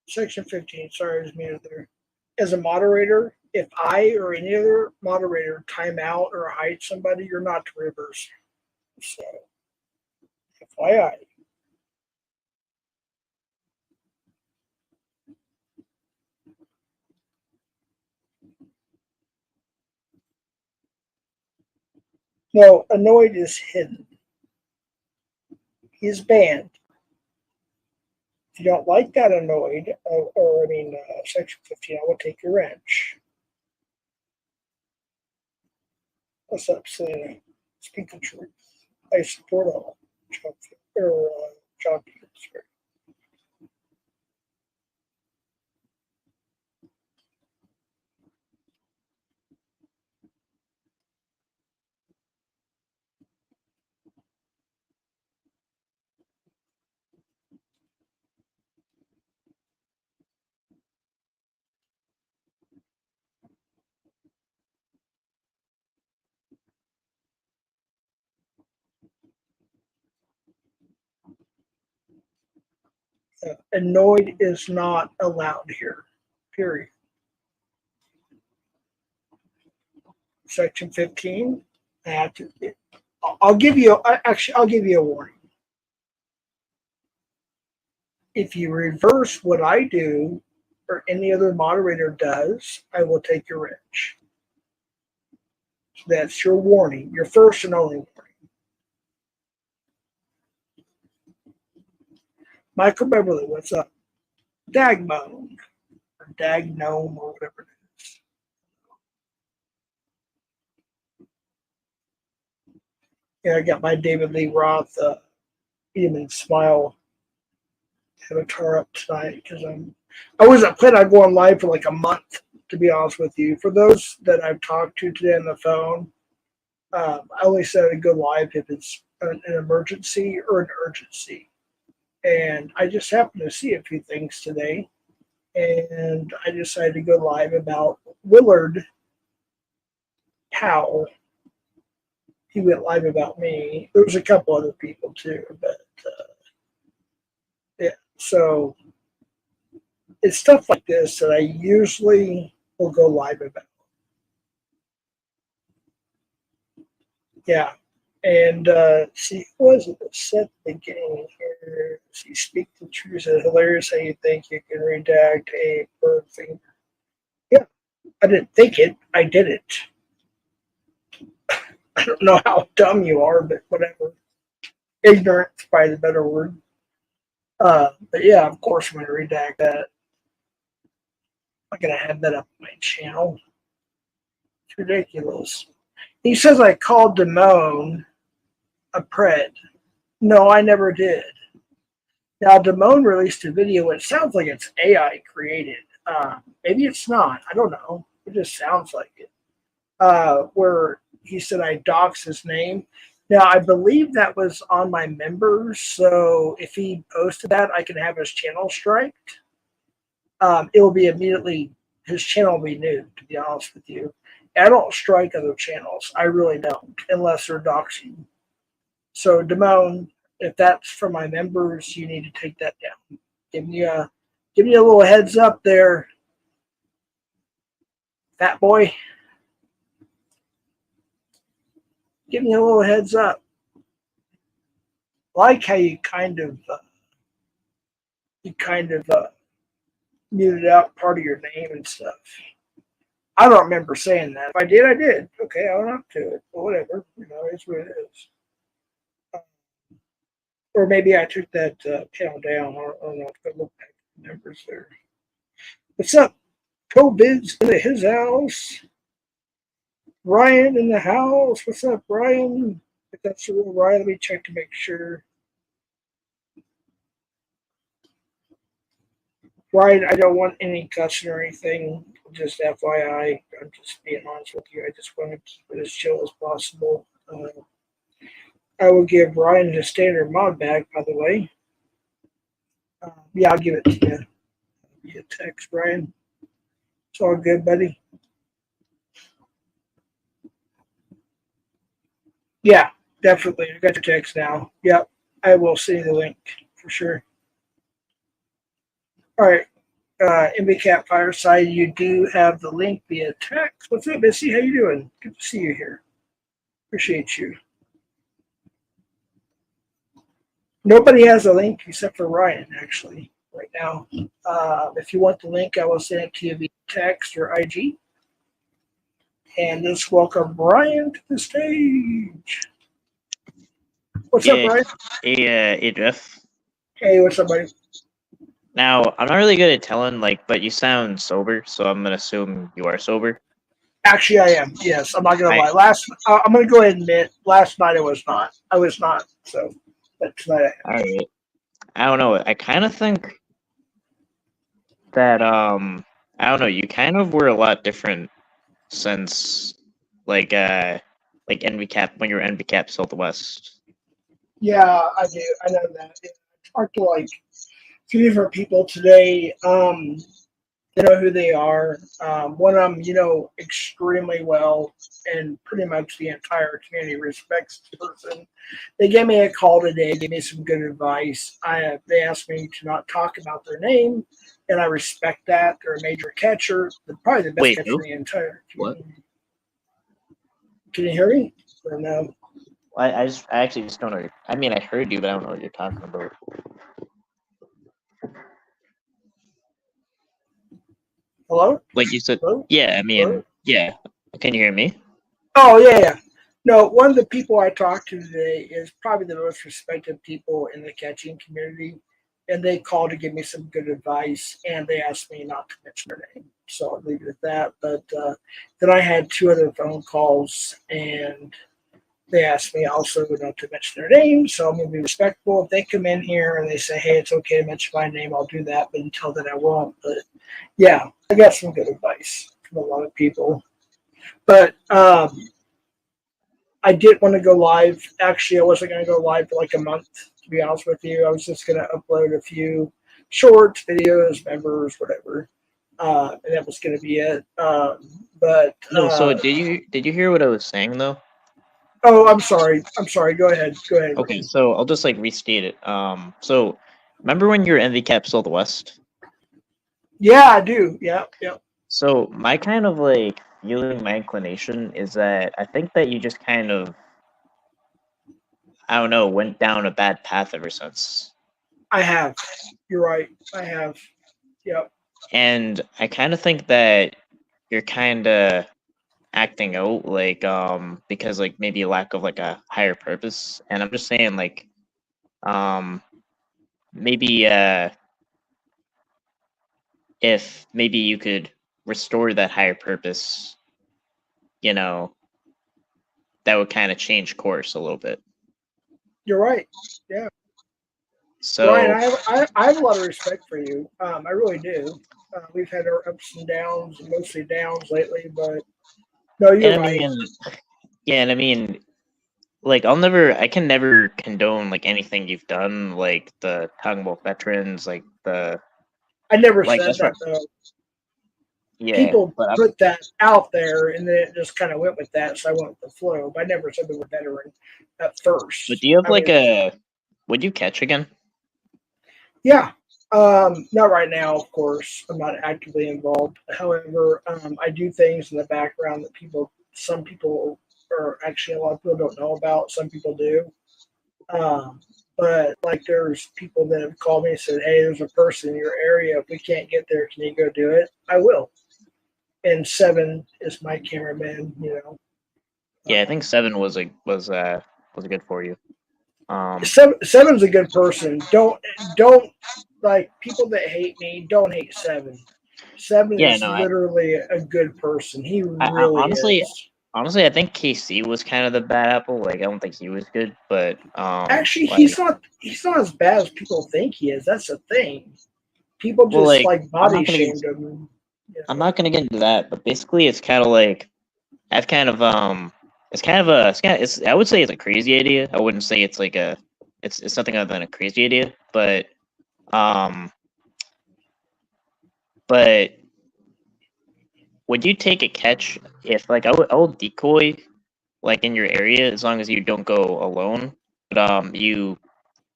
Section 15, sorry, I was muted there. As a moderator, if I or any other moderator time out or hide somebody, you're not to reverse. So, FYI. No, annoyed is hidden. He's banned. If you don't like that annoyed, Section 15, I will take your wrench. What's up, Selena? Speak the truth. I support all. John Peters. Annoyed is not allowed here. Period. Section 15. I'll give you a warning. If you reverse what I do or any other moderator does, I will take your wrench. So that's your warning, your first and only warning. Michael Beverly, what's up? Dagmone or Dagnome or whatever it is. Yeah, I got my David Lee Roth Eat Smile avatar up tonight because I wasn't planning on going live for like a month, to be honest with you. For those that I've talked to today on the phone, I only said I'd go live if it's an emergency or an urgency. And I just happened to see a few things today, and I decided to go live about Willard Powell. He went live about me. There was a couple other people too, but yeah. So it's stuff like this that I usually will go live about. Yeah. And see, who was it that said the beginning here? See, speak the truth. It's hilarious how you think you can redact a bird finger. Yeah, I didn't think it. I did it. I don't know how dumb you are, but whatever. Ignorant is probably the better word. But yeah, of course I'm going to redact that. I'm going to have that up on my channel. It's ridiculous. He says I called Damone a pred. No, I never did. Now, Damone released a video. It sounds like it's AI created. Maybe it's not. I don't know. It just sounds like it. Where he said I doxed his name. Now, I believe that was on my members. So if he posted that, I can have his channel striked. It will be immediately, his channel will be new, to be honest with you. I don't strike other channels. I really don't, unless they're doxing. So, Damone, if that's for my members, you need to take that down. Give me a little heads up there, fat boy. Give me a little heads up. Like how you kind of muted out part of your name and stuff. I don't remember saying that. If I did, I did. Okay, I'll not do it. But whatever. It's what it is. Or maybe I took that panel down. I don't know if I look back at the numbers there. What's up? COVID's into his house. Ryan in the house. What's up, Ryan? If that's the real Ryan, let me check to make sure. Ryan, I don't want any cussing or anything. Just FYI, I'm just being honest with you. I just want to keep it as chill as possible. I will give Ryan his standard mod back, by the way. Yeah, I'll give it to you. Via text, Ryan. It's all good, buddy. Yeah, definitely. I got your text now. Yep, I will send you the link for sure. All right. MBCat Fireside, you do have the link via text. What's up, Missy? How you doing? Good to see you here. Appreciate you. Nobody has a link except for Ryan, actually, right now. If you want the link, I will send it to you via text or IG. And let's welcome Ryan to the stage. What's up, Ryan? Hey, Jeff. Hey, what's up, buddy? Now, I'm not really good at telling, but you sound sober, so I'm gonna assume you are sober. Actually, I am. Yes, I'm not gonna lie. I'm gonna go ahead and admit, last night I was not. I was not. So, but tonight I am. All right. I don't know. I kind of think that I don't know. You kind of were a lot different since like NVCap when you were NVCap Southwest. Yeah, I do. I know that. It's hard to a few different people today. They know who they are. One of them, extremely well, and pretty much the entire community respects the person. They gave me a call today, gave me some good advice. They asked me to not talk about their name, and I respect that. They're a major catcher. They're probably the best catcher in the entire community. What? Can you hear me? Or no? I actually just don't know. I mean, I heard you, but I don't know what you're talking about. Hello? Like you said, hello? Yeah, I mean, hello? Yeah. Can you hear me? Oh, yeah. No, one of the people I talked to today is probably the most respected people in the catching community. and they called to give me some good advice, and they asked me not to mention their name. So I'll leave it at that. But then I had two other phone calls, and they asked me also not to mention their name. So I'm going to be respectful. If they come in here and they say, hey, it's okay to mention my name, I'll do that. But until then, I won't. But yeah, I got some good advice from a lot of people. But I didn't want to go live. Actually, I wasn't going to go live for like a month, to be honest with you. I was just going to upload a few shorts, videos, members, whatever. And that was going to be it. But No, so did you hear what I was saying though? oh, I'm sorry. I'm sorry. Go ahead. Go ahead. Okay, so I'll just like restate it. So remember when your MV cap sold the West? Yeah, I do. Yeah, yeah. So my kind of like feeling, my inclination is that I think that you just kind of, I don't know, went down a bad path ever since. I have. You're right. I have. Yep. And I kind of think that you're kind of acting out like because like maybe a lack of like a higher purpose. And I'm just saying like maybe if maybe you could restore that higher purpose, you know, that would kind of change course a little bit. You're right. Yeah. So Ryan, I have a lot of respect for you. I really do. We've had our ups and downs, mostly downs lately, but no, and you're I right. mean, yeah, and I mean, like I can never condone like anything you've done, like the talking about veterans, like the I never like said that's right. that though. Yeah, People but put that out there, and then it just kind of went with that. So I went with the flow. But I never said we were veteran at but first. do you have I like mean, a would you catch again? yeah. Not right now, of course. I'm not actively involved. However, I do things in the background that some people, or actually a lot of people don't know about. Some people do. Um, but like, there's people that have called me and said, "Hey, there's a person in your area. If we can't get there, can you go do it?" I will. And Seven is my cameraman. Yeah, I think seven was good for you. Seven's a good person. Don't like people that hate me. Don't hate Seven. Seven Yeah, is no, literally a good person. He I really honestly is. I think KC was kind of the bad apple. Like I don't think he was good, but Actually, like he's not as bad as people think he is. That's the thing. People well, just like like I'm body not gonna get shamed him. I'm not gonna get into that, but basically it's kind of like I've kind of it's I would say it's a crazy idea. I wouldn't say it's like a it's nothing other than a crazy idea, um but would you take a catch if like I will decoy like in your area as long as you don't go alone, but you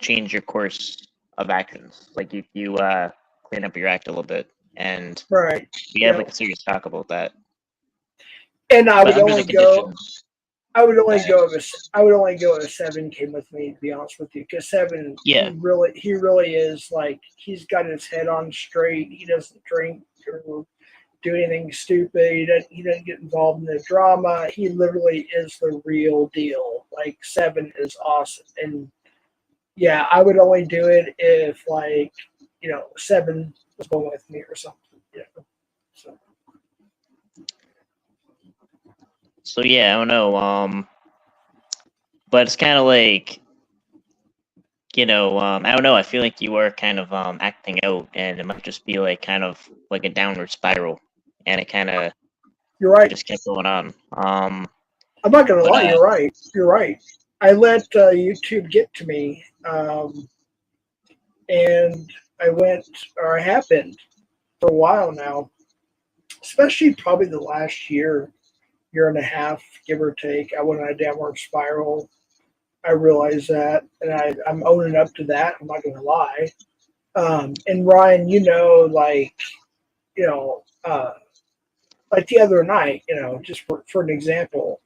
change your course of actions. Like you clean up your act a little bit, and Right. we have Yeah. like a serious talk about that. And But under the condition, I would only that, go if I would only go if Seven came with me, to be honest with you, because Seven yeah, he really is like he's got his head on straight. He doesn't drink or do anything stupid. He doesn't get involved in the drama. He literally is the real deal. Like Seven is awesome, and yeah, I would only do it if like Seven was going with me or something. So so yeah, I don't know. But it's kind of like I don't know. I feel like you are kind of acting out, and it might just be like kind of like a downward spiral, and it kind of you're right. just kept going on. I'm not gonna But lie. You're right. You're right. I let YouTube get to me, and I have been for a while now, especially probably the last year and a half, give or take. I went on a downward spiral. I realized that, and I'm owning up to that. I'm not gonna lie. And Ryan, you know, uh, like the other night, just for an example,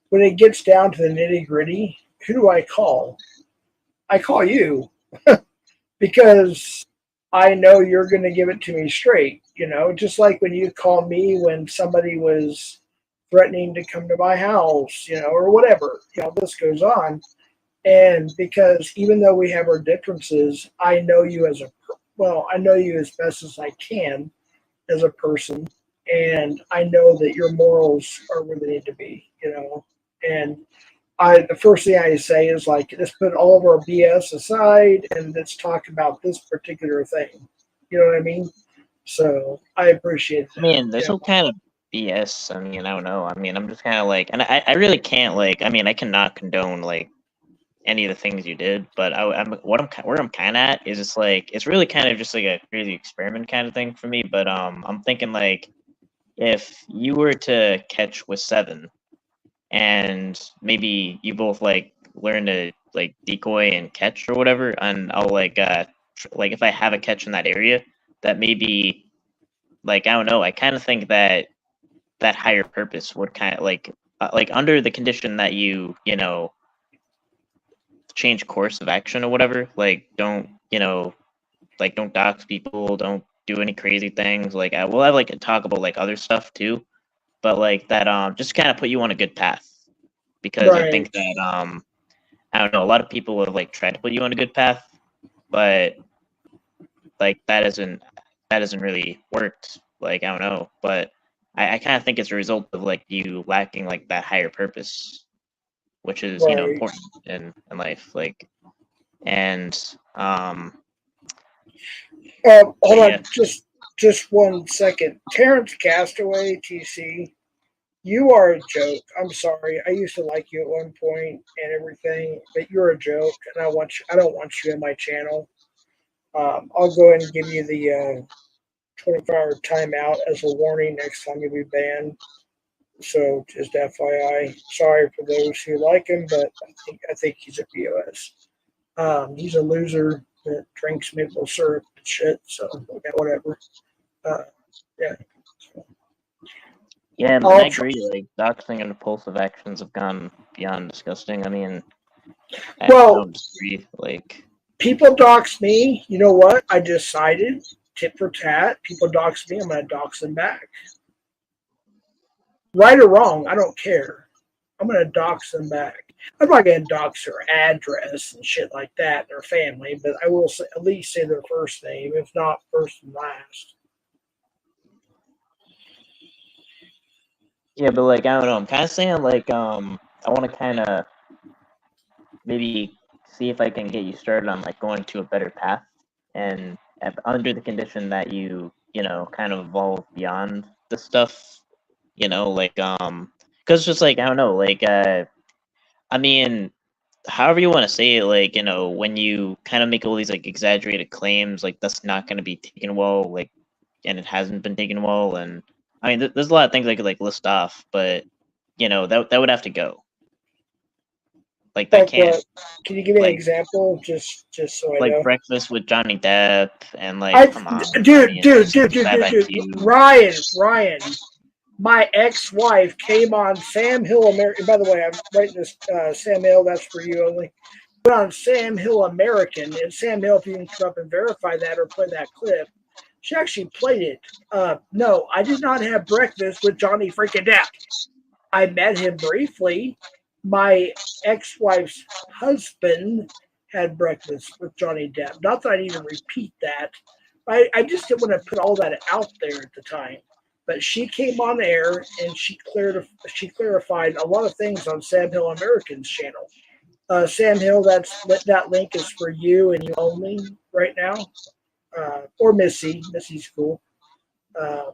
when it gets down to the nitty gritty, who do I call? I call you because I know you're going to give it to me straight. Just like when you called me when somebody was threatening to come to my house, or whatever. This goes on. And because even though we have our differences, I know you as I know you as best as I can as a person, and I know that your morals are where they need to be, And the first thing I say is like, let's put all of our BS aside and let's talk about this particular thing. You know what I mean? So I appreciate I that. mean, there's Yeah. no kind of BS. I mean, I don't know. I mean, I'm just kind of like, and I really can't like. I mean, I cannot condone like any of the things you did, but where I'm kind of at is just like it's really kind of just like a crazy experiment kind of thing for me. But I'm thinking like if you were to catch with 7, and maybe you both like learn to like decoy and catch or whatever, and I'll like like if I have a catch in that area, that maybe like I don't know. I kind of think that that higher purpose would kind of like under the condition that you change course of action or whatever, like don't like don't dox people, don't do any crazy things, like I will have like a talk about like other stuff too, but like that just kind of put you on a good path, because I Right. think that I don't know, a lot of people have like tried to put you on a good path, but like that hasn't really worked, like I don't know, but I kind of think it's a result of like you lacking like that higher purpose, which is Right. important in life, like, and Hold but on, yeah. just 1 second. Terrence Castaway, TC, you are a joke. I'm sorry. I used to like you at one point and everything, but you're a joke, and I don't want you in my channel. I'll go ahead and give you the 24-hour timeout as a warning next time you'll be banned. So just FYI, sorry for those who like him, but I think he's a POS. He's a loser that drinks maple syrup and shit. So okay, whatever. Uh, yeah. Yeah, and I I'll try. agree. Like doxing and impulsive actions have gone beyond disgusting. I mean, I Well, don't disagree. Like, people dox me. You know what? I decided tit for tat. People dox me. I'm gonna dox them back. Right or wrong, I don't care. I'm gonna dox them back. I'm not gonna dox their address and shit like that, their family, but I will say, at least say their first name, if not first and last. yeah, but like I don't know. I'm kind of saying like I want to kind of maybe see if I can get you started on like going to a better path, and under the condition that you kind of evolve beyond the stuff. Like because just like I don't know, like I mean, however you want to say it, like when you kind of make all these like exaggerated claims, like that's not going to be taken well, like, and it hasn't been taken well, and I mean, there's a lot of things I could like list off, but that would have to go. Like that Like can't what? Can you give me an like example, just so I like know? breakfast with Johnny Depp, and like I, come on, I dude, mean, dude, dude, dude, bad dude, dude. IQ. Ryan, my ex-wife came on Sam Hill American. By the way, I'm writing this Sam Hill. That's for you only. Put on Sam Hill American, and Sam Hill, if you can come up and verify that or play that clip, she actually played it. No, I did not have breakfast with Johnny freaking Depp. I met him briefly. My ex-wife's husband had breakfast with Johnny Depp. Not that I need to repeat that. I just didn't want to put all that out there at the time. But she came on air and she clarified a lot of things on Sam Hill American's channel. Sam Hill, that link is for you and you only right now, or Missy. Missy's cool. Um,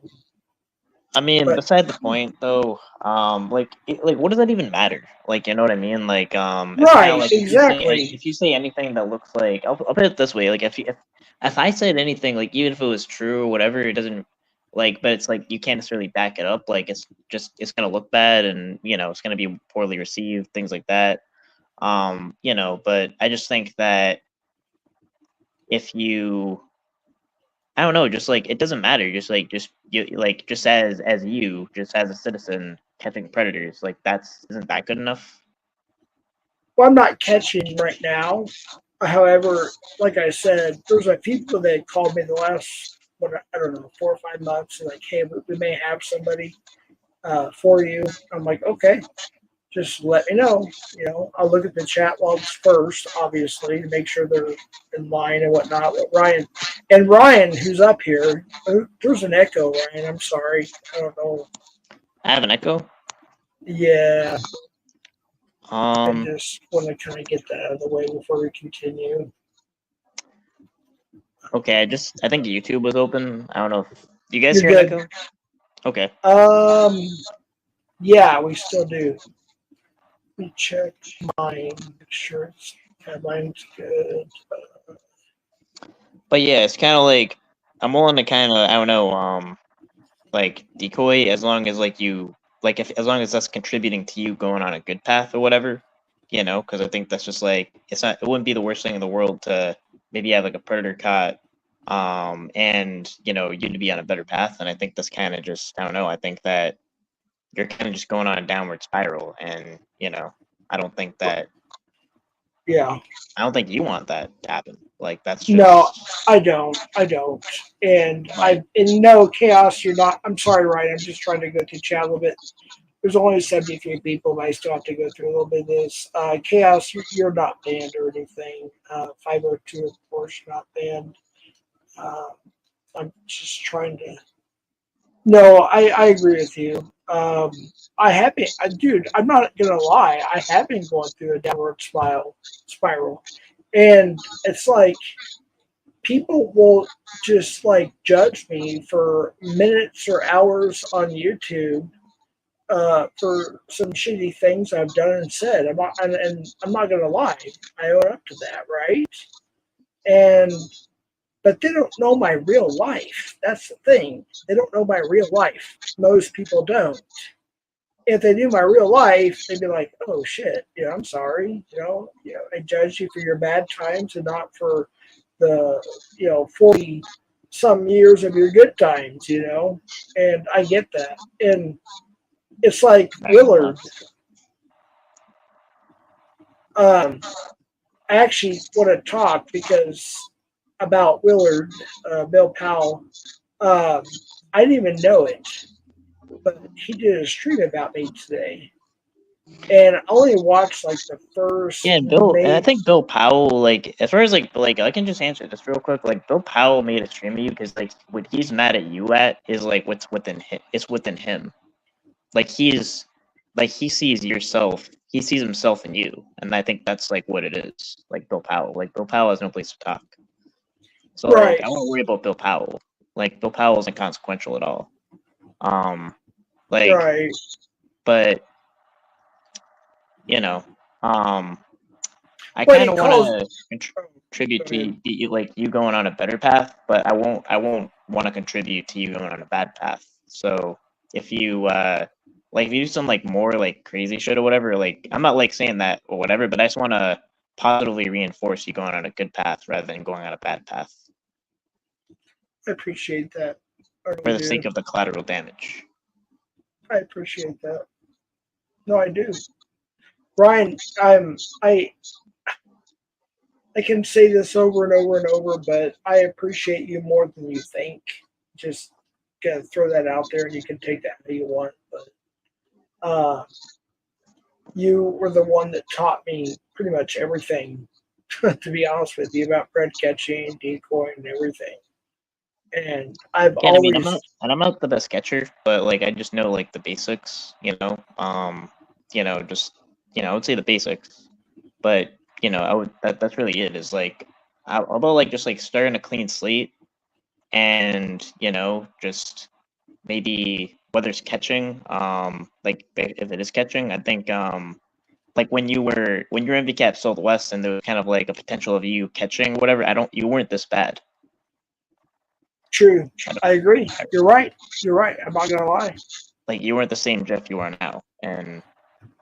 I mean, but beside the point though, like what does that even matter? Like, you know what I mean? Like, it's kind of right, like exactly. if you say anything that looks like I'll put it this way, like if I said anything, like even if it was true or whatever, it doesn't like, but it's like you can't necessarily back it up. Like it's gonna look bad, and it's gonna be poorly received, things like that. But I just think that if you I don't know, just like it doesn't matter. Just like just you like just as you just as a citizen catching predators, like that's isn't that good enough? Well, I'm not catching right now. However, like I said, there's a few people that called me the last, I don't know, 4 or 5 months, and like, hey, we may have somebody for you. I'm like, okay. just let me know. I'll look at the chat logs first, obviously, to make sure they're in line and whatnot. Ryan, who's up here, there's an echo, Ryan. I'm sorry. I don't know. I have an echo. Yeah, I Um. just want to kind of get that out of the way before we continue. Okay. I think YouTube was open. I don't know if you guys You're hear an good. echo. Okay. Yeah, we still do. Let me check mine. Make sure mine's good. But yeah, it's kind of like I'm willing to kind of I don't know like decoy as long as like you like if as long as that's contributing to you going on a good path or whatever, because I think that's just like it wouldn't be the worst thing in the world to maybe have like a predator caught, and you to be on a better path. And I think that's kind of just I don't know. I think that you're kind of just going on a downward spiral, and I don't think that Yeah. I don't think you want that to happen. Like that's No, just I don't. I don't. And like in no chaos, you're not. I'm sorry, Ryan. I'm just trying to go through chat a little bit. There's only 73 people, but I still have to go through a little bit of this. Chaos, you're not banned or anything. 502, of course, you're not banned. Uh, I'm just trying to. No, I agree with you. I have been, dude. I'm not gonna lie. I have been going through a downward spiral, and it's like people will just like judge me for minutes or hours on YouTube for some shitty things I've done and said. And I'm not gonna lie. I own up to that, right? And but they don't know my real life. That's the thing. They don't know my real life. Most people don't. If they knew my real life, they'd be like, "Oh shit, I'm sorry. I judged you for your bad times and not for the 40 some years of your good times." And I get that. And it's like Willard. I actually want to talk because about Willard, Bill Powell. I didn't even know it, but he did a stream about me today, and I only watched like the first Yeah, Bill, and I maybe. think Bill Powell, like, as far as like, I can just answer this real quick. Like, Bill Powell made a stream of you because, like, what he's mad at you at is like what's within him. It's within him. Like he sees yourself. He sees himself in you, and I think that's like what it is. Like Bill Powell. Like Bill Powell has no place to talk. So like, Right, I won't worry about Bill Powell. Like Bill Powell isn't consequential at all. Like, right. but you know, um, I But kind he of want calls. to Oh, contribute go to ahead. you, like you going on a better path, but I won't want to contribute to you going on a bad path. So if you like if you do some like more like crazy shit or whatever, like I'm not like saying that or whatever, but I just want to positively reinforce you going on a good path rather than going on a bad path I appreciate that. I for really the do. sake of the collateral damage. I appreciate that. No, I do. Ryan, I can say this over and over and over, but I appreciate you more than you think. Just gotta throw that out there, and you can take that how you want. But uh, you were the one that taught me pretty much everything. To be honest with you, about bread catching, decoying, and everything. And I've Yeah, I mean always, I'm not the best catcher, but like I just know like the basics, just I would say the basics. But I would that's really it. Is like although like just like starting a clean slate, and just maybe whether it's catching, like if it is catching, I think like when you were MVCap Southwest and there was kind of like a potential of you catching whatever. You weren't this bad. true. I I agree. You're right. You're right. I'm not gonna lie. Like you weren't the same Jeff you are now, and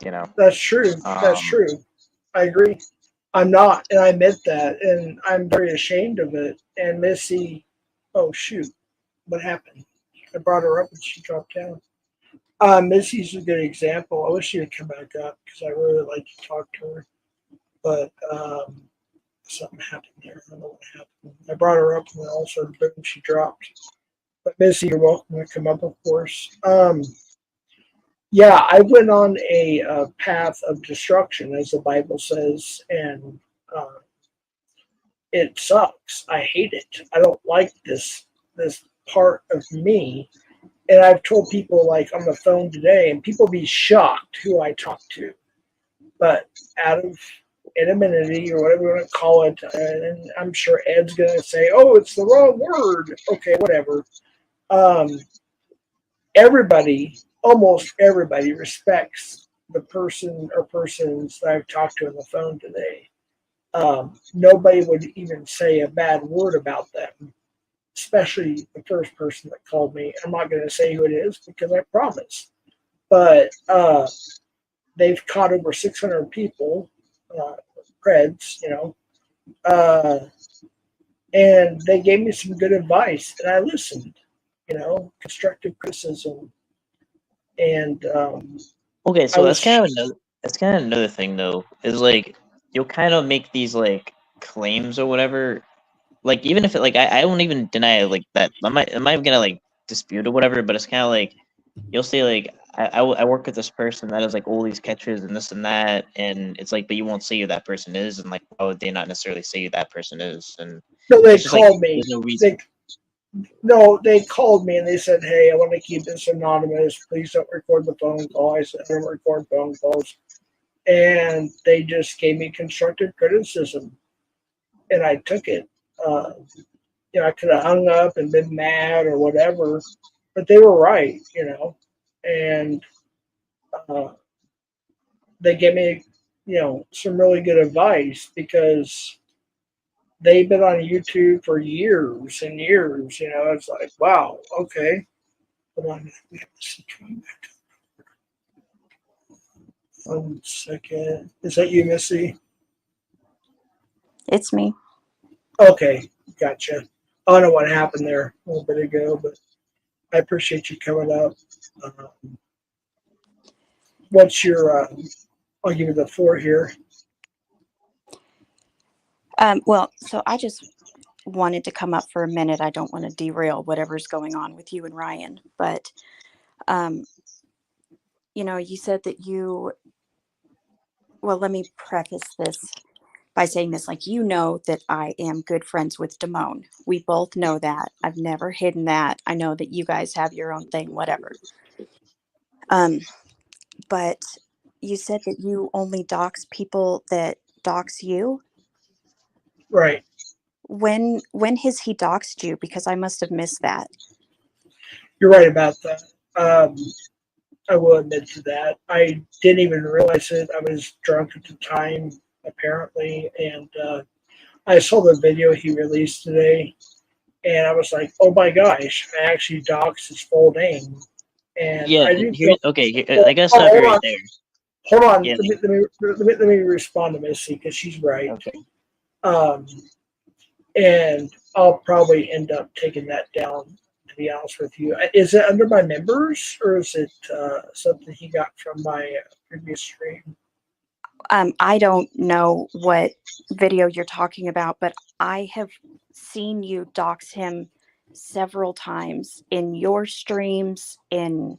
you know, That's true. That's um, true. I agree. I'm not, and I admit that, and I'm very ashamed of it. And Missy, oh shoot, what happened? I brought her up and she dropped down. Missy's a good example. I wish she would come back up because I really like to talk to her, but something happened there. I don't know what happened. I brought her up, and then all of a sudden, boom, she dropped. But Missy, you're welcome to come up, of course. Yeah, I went on a, path of destruction, as the Bible says, and uh, it sucks. I hate it. I don't like this part of me. And I've told people like on the phone today, and people be shocked who I talk to. But out of anonymity or whatever you want to call it, and I'm sure Ed's gonna say, "Oh, it's the wrong word." Okay, whatever. Um, everybody, almost everybody, respects the person or persons that I've talked to on the phone today. Nobody would even say a bad word about them, especially the first person that called me. I'm not going to say who it is because I promise. But they've caught over 600 people, uh, creds, uh, and they gave me some good advice, and I listened. Constructive criticism, and Okay, I so was that's kind of another thing though. Is like you'll kind of make these like claims or whatever. Like even if it like I won't even deny like that. I'm not gonna like dispute or whatever. But it's kind of like you'll say like I work with this person that has like all these catches and this and that, and it's like but you won't say who that person is, and like why would they not necessarily say who that person is? And no, they it's just like called me. there's no reason. They No, they called me and they said, "Hey, I want to keep this anonymous. Please don't record the phone call." I said, "I don't record phone calls," and they just gave me constructive criticism, and I took it. Uh, I could have hung up and been mad or whatever, but they were right, and uh, they gave me, some really good advice because they've been on YouTube for years and years. It's like, wow, okay. Hold on, we have to see. 1 second. Is that you, Missy? It's me. Okay, gotcha. I don't know what happened there a little bit ago, but I appreciate you coming up. Um, what's your? I'll give you the floor here. Well, so I just wanted to come up for a minute. I don't want to derail whatever's going on with you and Ryan, but um, you said that well, let me preface this by saying this, like, that I am good friends with Damone. We both know that. I've never hidden that. I know that you guys have your own thing, whatever. Um, but you said that you only dox people that dox you. Right, When has he doxed you? Because I must have missed that. you're right about that. I will admit to that. I didn't even realize it. I was drunk at the time, apparently, and I saw the video he released today, and I was like, "Oh my gosh!" I actually doxed his full name, and Yeah, I didn't here feel. okay. Here, Oh, I gotta stop you hold right on. there. Hold on. Yeah, Let me respond to Missy because she's right. okay. Um, and I'll probably end up taking that down. To be honest with you, is it under my members or is it something he got from my previous stream? I don't know what video you're talking about, but I have seen you dox him several times in your streams, in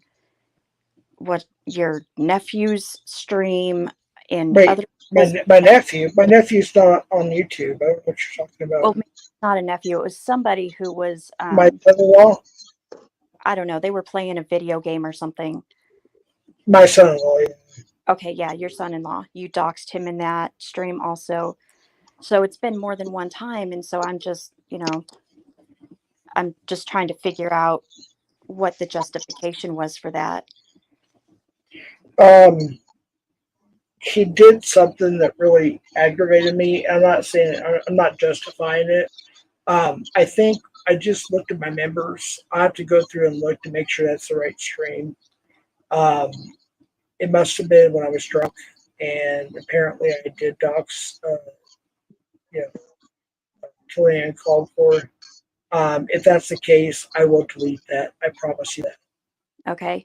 what your nephew's stream, in Wait, other my people's. my nephew. My nephew's not on YouTube. I don't know what you're talking Well, about. maybe it's not a nephew. It was somebody who was, My son-in-law. I don't know. They were playing a video game or something. My son-in-law. Yeah. Okay, yeah, your son-in-law. You doxed him in that stream also. So it's been more than one time, and so I'm just trying to figure out what the justification was for that. Um, he did something that really aggravated me. I'm not saying I'm not justifying it. I think I just looked at my members. I have to go through and look to make sure that's the right stream. Um, it must have been when I was drunk, and apparently I did docs. You know, Julianne called for. If that's the case, I will delete that. I promise you that. Okay.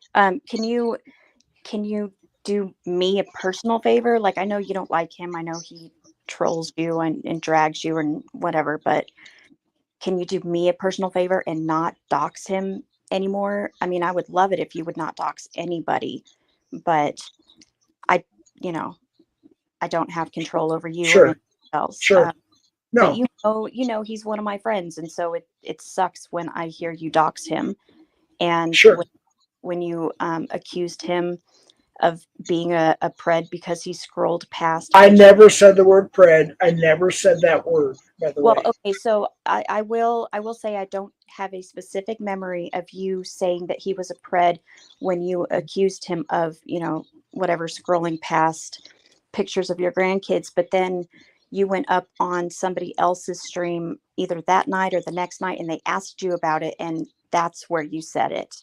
Can you do me a personal favor? Like, I know you don't like him. I know he trolls you and drags you and whatever, but can you do me a personal favor and not dox him anymore? I mean, I would love it if you would not dox anybody but I, you know, I don't have control over you or Sure. anything else. Sure. But No. you know, he's one of my friends, and so it sucks when I hear you dox him, and Sure. when you accused him of being a pred because he scrolled past. I never said the word pred. I never said that word, by the Well, way. okay, so I will say I don't have a specific memory of you saying that he was a pred when you accused him of, you know, whatever, scrolling past pictures of your grandkids, but then you went up on somebody else's stream either that night or the next night and they asked you about it, and that's where you said it.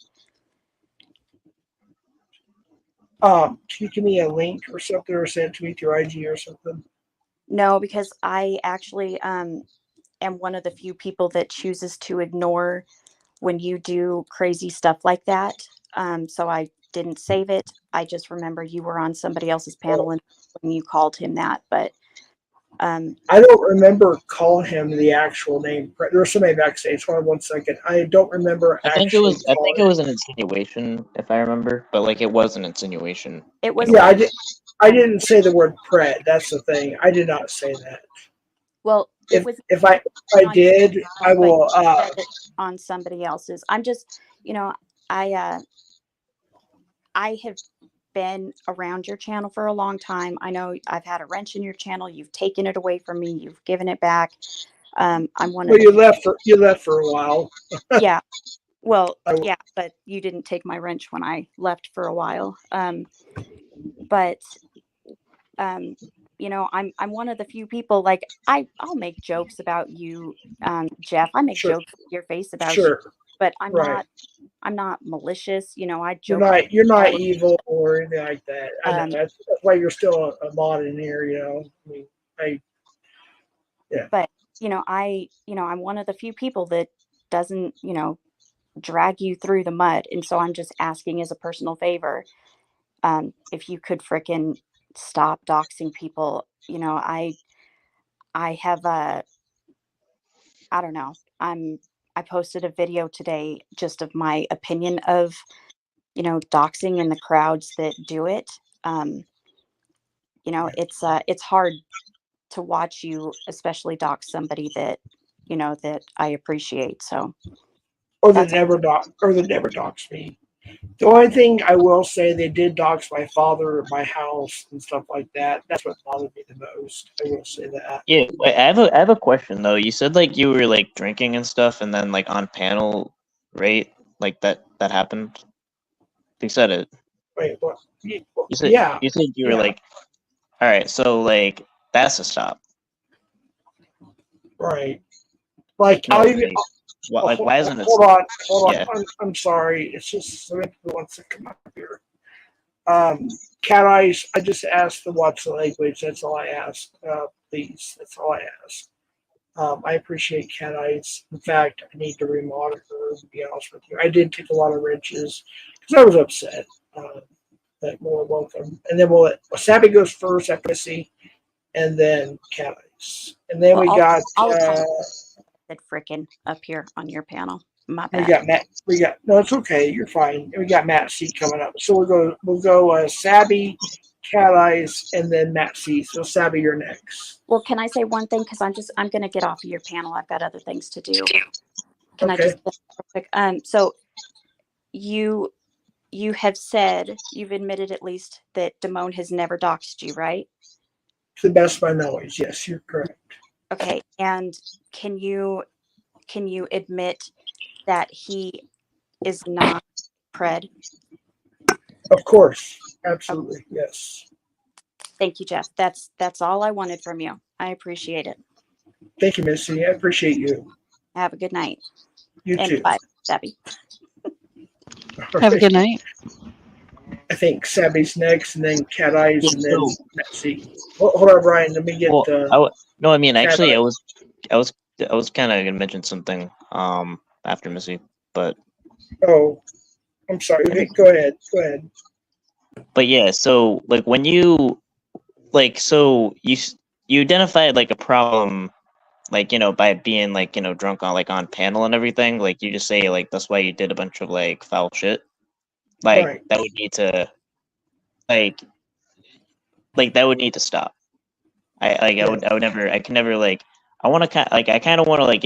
Can you give me a link or something, or send it to me through IG or something? No, because I actually am one of the few people that chooses to ignore when you do crazy stuff like that. So I didn't save it. I just remember you were on somebody else's panel and when you called him that. But I don't remember calling him the actual name. There was somebody backstage. Hold on 1 second. I don't remember I think actually it calling was an insinuation, if I remember, but like it was an insinuation. it was. Yeah, I didn't say the word pred. That's the thing. I did not say that. Well, it was. If I did, I will. Said it on somebody else's. I'm just, you know, I have been around your channel for a long time. I know I've had a wrench in your channel. You've taken it away from me. You've given it back. I'm one Well, of the. you left for a while. Yeah. Well, I- yeah, but you didn't take my wrench when I left for a while. But you know, I'm one of the few people, like I'll make jokes about you, Jeff. I make Sure. jokes with your face about you, Sure. but Right. I'm not malicious. You know, I You're joke. not evil or anything like that. I know Um, that's why you're still a mod in here. You know, I mean, yeah. But you know, I'm one of the few people that doesn't, you know, drag you through the mud, and so I'm just asking as a personal favor, if you could frickin' stop doxing people. You know, I have a, I don't know. I posted a video today just of my opinion of, you know, doxing and the crowds that do it. You know, it's hard to watch you, especially dox somebody that, you know, that I appreciate. So Or that's the never dox me. The only thing I will say, they did dox my father at my house and stuff like that. That's what bothered me the most. I will say that. Yeah, wait, I have a question though. You said like you were like drinking and stuff, and then like on panel, right? Like that happened. You said it. Wait, what? You said you were Yeah. like, all right, so like that's a stop. Right. Like, No, I'll even. like why isn't it? Hold on. Yeah. I'm sorry. It's just once I come up here. Cat eyes. I just asked to watch the language. That's all I asked. Please. That's all I asked. I appreciate cat eyes. In fact, I need to remodel her. To be honest with you, I did take a lot of wrenches because I was upset. That more welcome, and then we'll let Wasabi goes first after Missy, and then cat eyes, and then Well, we got. said frickin' up here on your panel. My We bad. got Matt. No, it's okay. You're fine. We got Matt C coming up. So we'll go Sabby, Cat Eyes, and then Matt C. So Sabby, you're next. Well, can I say one thing? Because I'm going to get off of your panel. I've got other things to do. Can I Okay. just real quick? So you have said, you've admitted at least, that Damone has never doxed you, right? To the best of my knowledge, yes, you're correct. Okay. And can you admit that he is not pred? Of course, absolutely, yes. Thank you, Jeff. That's all I wanted from you. I appreciate it. Thank you, Missy. I appreciate you. Have a good night. You And too. bye, Debbie. Have a good night. I think Sabby's next, and then Cat Eyes, and then So- Matt C. Hold on, Brian. Let me get. Well, no, I mean actually, Cat I was kind of gonna mention something after Missy, but Oh, I'm sorry. Okay, go ahead. but yeah, so like when you like so you identified like a problem, like, you know, by being like, you know, drunk on like on panel and everything, like you just say like that's why you did a bunch of like foul shit, like Right. that would need to like that would need to stop. I would never, I can never like, I want to I kind of want to like,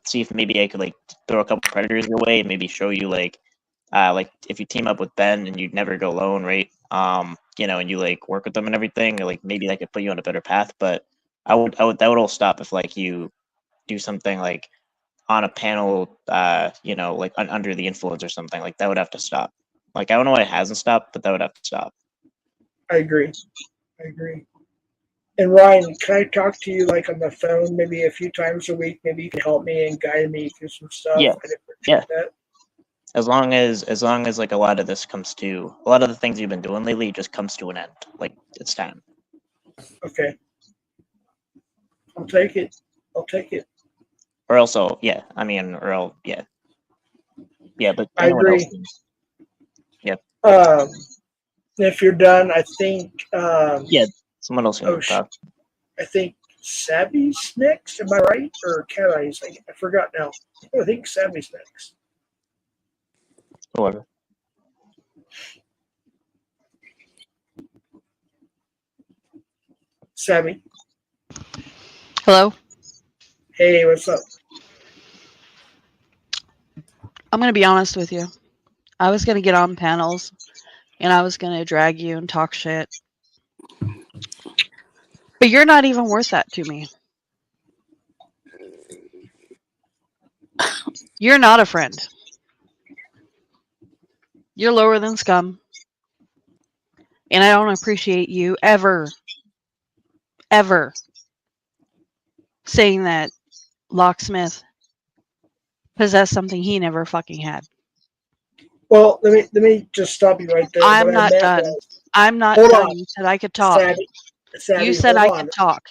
see if maybe I could like throw a couple predators your way and maybe show you like if you team up with Ben and you'd never go alone, right? And you like work with them and everything, or like maybe that could put you on a better path. But that would all stop if like you do something like on a panel, like under the influence or something. Like that would have to stop. Like I don't know why it hasn't stopped, but that would have to stop. I agree. And Ryan, can I talk to you like on the phone maybe a few times a week? Maybe you can help me and guide me through some stuff. Yeah. I'd appreciate Yeah. that. As long as like a lot of this comes to a lot of the things you've been doing lately just comes to an end. Like it's time. Okay. I'll take it. Or else, yeah. I mean, or else, yeah. Yeah, but I anyone agree. else? Yep. If you're done, I think. Yeah, someone else can Oh, talk. I think Savvy's next. Am I right? Or Cat Eyes? I forgot now. I think Savvy's next. Whoever. Savvy. Hello. Hey, what's up? I'm going to be honest with you. I was going to get on panels and I was going to drag you and talk shit. But you're not even worth that to me. You're not a friend. You're lower than scum. And I don't appreciate you ever saying that Locksmith possessed something he never fucking had. Well, let me just stop you right there. I'm What I not meant done. was, I'm not hold done. on. You said I could talk. Savvy, You said hold I on. could talk.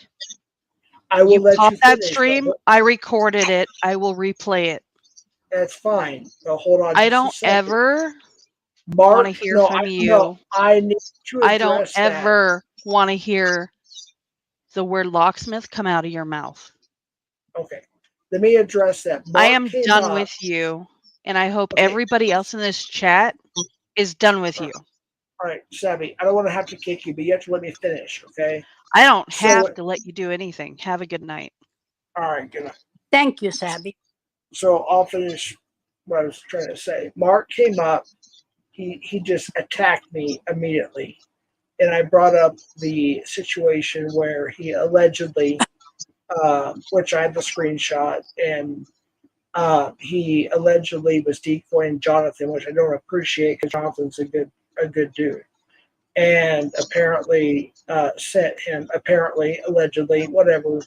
I will You let popped you that finish. stream. I recorded it. I will replay it. That's fine. But hold on. I just a don't second. ever Mark, want to hear from you. No, I need to address I don't that. ever want to hear the word locksmith come out of your mouth. Okay. Let me address that. I am done with you, and I hope everybody else in this chat is done with you. All right, Savvy, I don't want to have to kick you, but you have to let me finish, okay? I don't have to let you do anything. Have a good night. All right, good night. Thank you, Savvy. So I'll finish what I was trying to say. Mark came up. He just attacked me immediately. And I brought up the situation where he allegedly, which I have the screenshot, and he allegedly was decoying Jonathan, which I don't appreciate because Jonathan's a good dude. And apparently allegedly, whatever,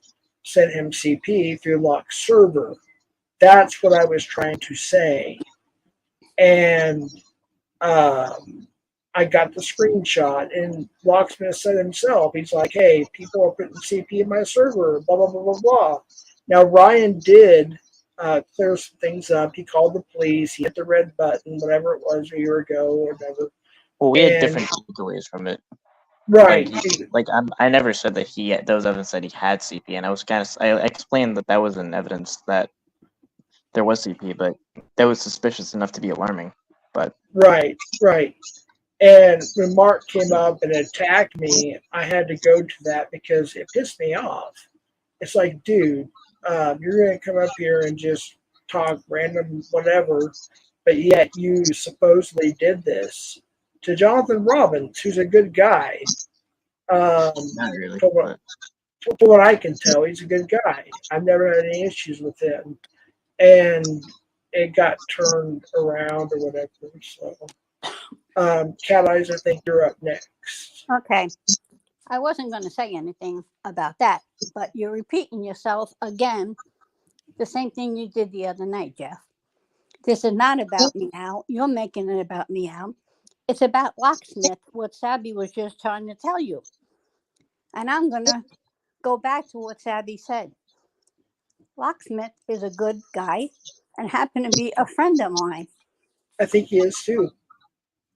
sent him CP through Lock's server. That's what I was trying to say. And I got the screenshot, and Locksmith said himself, he's like, hey, people are putting CP in my server, blah, blah, blah, blah, blah. Now, Ryan did clear some things up. He called the police. He hit the red button, whatever it was, a year ago or whatever. Well, we had different takeaways from it. Right. I never said that there was evidence that he had CP, and I explained that wasn't evidence that there was CP, but that was suspicious enough to be alarming. But right. And when Mark came up and attacked me, I had to go to that because it pissed me off. It's like, dude, you're going to come up here and just talk random whatever, but yet you supposedly did this to Jonathan Robbins, who's a good guy. not really. For what I can tell, he's a good guy. I've never had any issues with him. And it got turned around or whatever. So, Cat Eyes, I think you're up next. Okay. I wasn't going to say anything about that, but you're repeating yourself again. The same thing you did the other night, Jeff. This is not about Meow. You're making it about Meow. It's about Locksmith, what Sabby was just trying to tell you. And I'm going to go back to what Sabby said. Locksmith is a good guy and happened to be a friend of mine. I think he is too.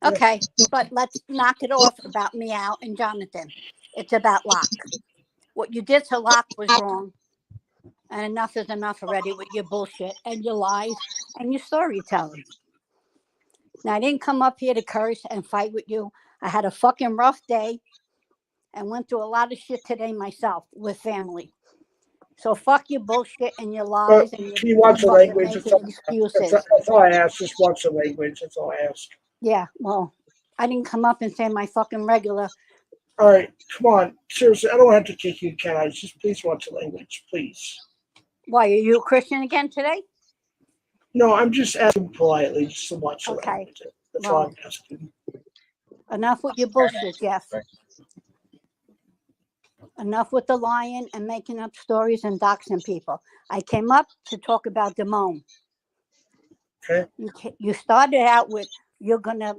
Okay, but let's knock it off about Meow and Jonathan. It's about Lock. What you did to Lock was wrong. And enough is enough already with your bullshit and your lies and your storytelling. Now, I didn't come up here to curse and fight with you. I had a fucking rough day and went through a lot of shit today myself with family. So fuck your bullshit and your lies and your Can you watch the fucking language? making excuses. That's all I ask. Just watch the language. That's all I ask. Yeah, well, I didn't come up and say my fucking regular. All right, come on. Seriously, I don't have to kick you, can I? Just please watch the language, please. Why, are you a Christian again today? No, I'm just asking politely just to watch the Okay. language. That's all Well, I'm asking. enough with your bullshit, Jeff. Enough with the lying and making up stories and doxing people. I came up to talk about Damone. Okay. You started out with, you're going to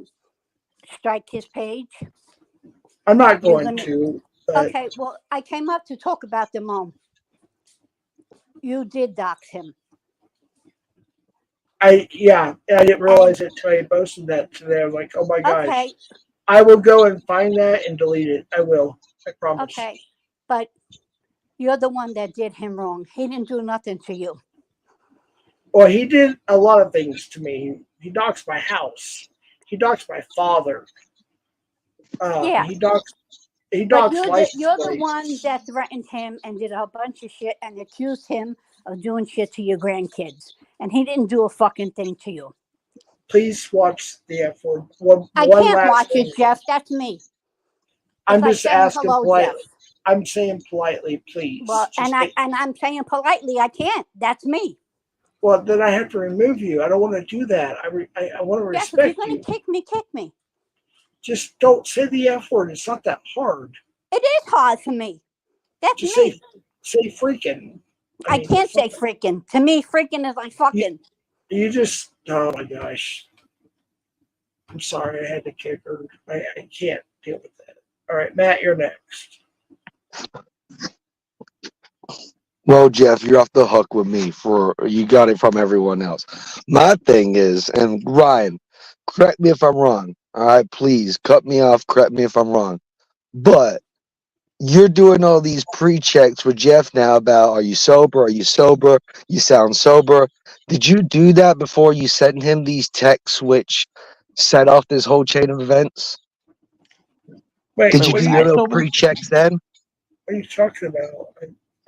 strike his page. I'm not You're going gonna- to. But Okay, well, I came up to talk about Damone. You did dox him. I didn't realize it until I posted that today. I'm like, oh my gosh. Okay, I will go and find that and delete it. I will. I promise. okay. But you're the one that did him wrong. He didn't do nothing to you. Well, he did a lot of things to me. He doxed my house. He doxed my father. Yeah. He doxed But you're license the plates. one that threatened him and did a bunch of shit and accused him of doing shit to your grandkids. And he didn't do a fucking thing to you. Please watch the F word. I One can't last watch thing. it, Jeff. That's me. I'm It's like just saying asking hello, politely. Jeff. I'm saying politely, please. Well, Just I'm saying politely, I can't. That's me. well, then I have to remove you. I don't want to do that. I want to Jeff, if you're respect gonna you. kick me, kick me. Just don't say the F word. It's not that hard. It is hard for me. That's Just me. say freaking. I mean, can't it's say not- freaking. To me, freaking is like fucking. You just, oh my gosh. I'm sorry, I had to kick her. I can't deal with that. All right, Matt, you're next. Well, Jeff, you're off the hook with me for you got it from everyone else. My thing is, and Ryan, correct me if I'm wrong. All right, please cut me off, correct me if I'm wrong. But you're doing all these pre-checks with Jeff now about are you sober? Are you sober? You sound sober. Did you do that before you sent him these texts which set off this whole chain of events? Wait, Did you what do was your I little sober? pre-checks then? are you talking about?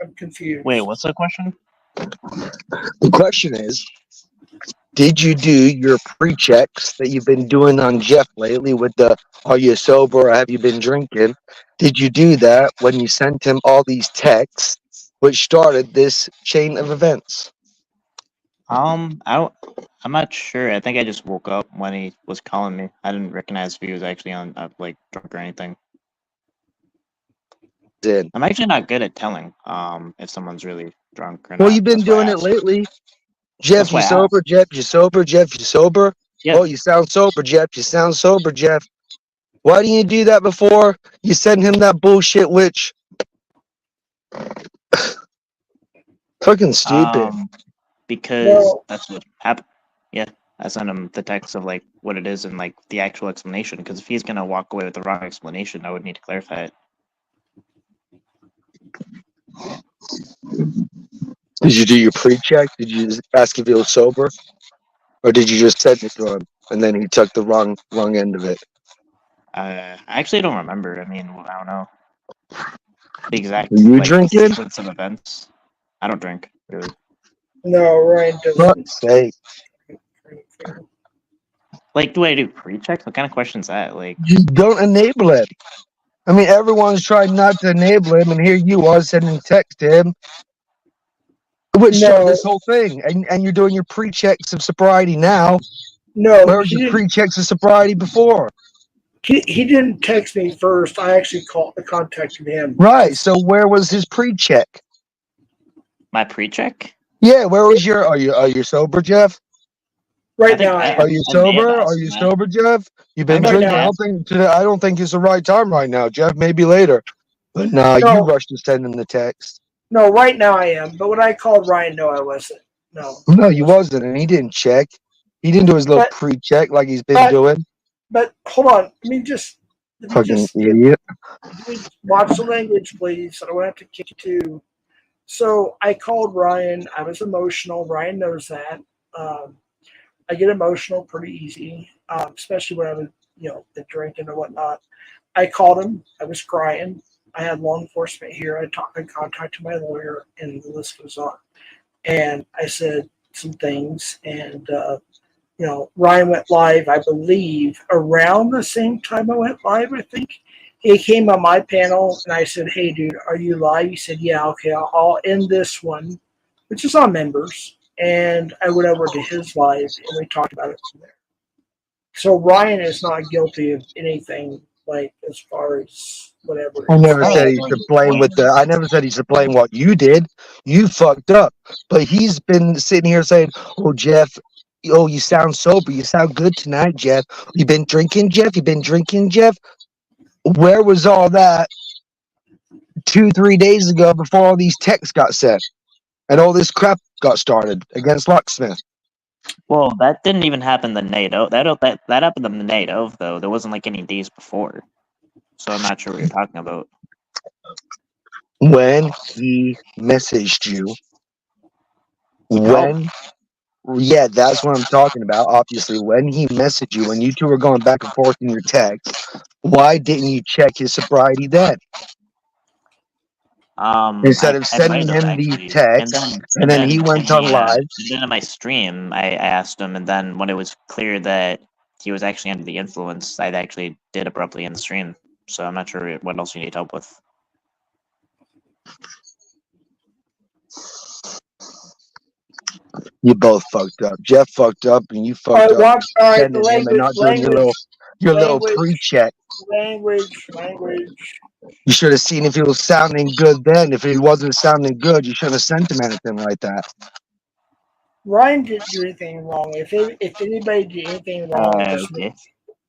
I'm confused. Wait, what's the question? The question is, did you do your pre-checks that you've been doing on Jeff lately with the are you sober or have you been drinking? Did you do that when you sent him all these texts which started this chain of events? I'm not sure. I think I just woke up when he was calling me. I didn't recognize if he was actually on like drunk or anything. Did. I'm actually not good at telling if someone's really drunk or not. Well, you've been That's why I doing it asked. lately. Jeff, That's you why I asked. sober? Jeff, you sober? Jeff, you sober? Yeah. Oh, you sound sober, Jeff. You sound sober, Jeff. Why didn't you do that before you sent him that bullshit which fucking stupid. Because Well- that's what happened. Yeah, I sent him the text of like what it is and like the actual explanation. Because if he's gonna walk away with the wrong explanation, I would need to clarify it. Did you do your pre-check? Did you just ask if he was sober? Or did you just send it to him and then he took the wrong end of it? I actually don't remember. I mean, I don't know the exact Are you like drinking? sequence of events. I don't drink really. No, Ryan doesn't. Fuck's sake. Like, do I do pre-checks? What kind of question is that? Like, You don't enable him. I mean, everyone's trying not to enable him, and here you are sending text to him. Which started this whole thing. And you're doing your pre-checks of sobriety now. No, Where was your pre-checks of sobriety before? he didn't text me first. I actually contacted him. Right. So where was his pre-check? my pre-check? Yeah, where was your are you sober, Jeff? Right I think now, I Are you I may have sober? asked Are you him that. sober, Jeff? You been Right drinking? now. I don't think it's the right time right now, Jeff. Maybe later. But nah, you No. rushed to send him the text. No, right now I am. But when I called Ryan, no, I wasn't. No. No, you wasn't, and he didn't check. He didn't do his little But- pre-check like he's been but- doing. But hold on. Let me just Fucking idiot. watch the language, please. I don't have to kick you too. So I called Ryan. I was emotional. Ryan knows that. I get emotional pretty easy, especially when I'm the drinking and whatnot. I called him. I was crying. I had law enforcement here. I contacted my lawyer, and the list goes on. And I said some things, and Ryan went live, I believe, around the same time I went live. I think he came on my panel, and I said, "Hey, dude, are you live?" He said, "Yeah, okay, I'll end this one," which is on members. And I went over to his live, and we talked about it from there. So Ryan is not guilty of anything, like as far as whatever. I never said he's to blame with the. I never said he's to blame what you did. You fucked up. But he's been sitting here saying, "Oh, Jeff, oh, you sound sober. You sound good tonight, Jeff. You been drinking, Jeff? You been drinking, Jeff?" Where was all that 2-3 days ago before all these texts got sent and all this crap got started against Locksmith? Well, that didn't even happen the night of. That happened the night of, though. There wasn't like any days before. So I'm not sure what you're talking about. When he messaged you, yeah, that's what I'm talking about. Obviously, when he messaged you, when you two were going back and forth in your text, why didn't you check his sobriety then? Instead of sending might have him these actually. texts, and then he went on live. And then in my stream, I asked him, and then when it was clear that he was actually under the influence, I actually did abruptly end the stream. So I'm not sure what else you need help with. You both fucked up. Jeff fucked up, and you fucked up. Sending him and not doing your little pre-check. Language. You should have seen if he was sounding good then. If he wasn't sounding good, you should have sent him anything like that. Ryan didn't do anything wrong. If anybody did anything wrong,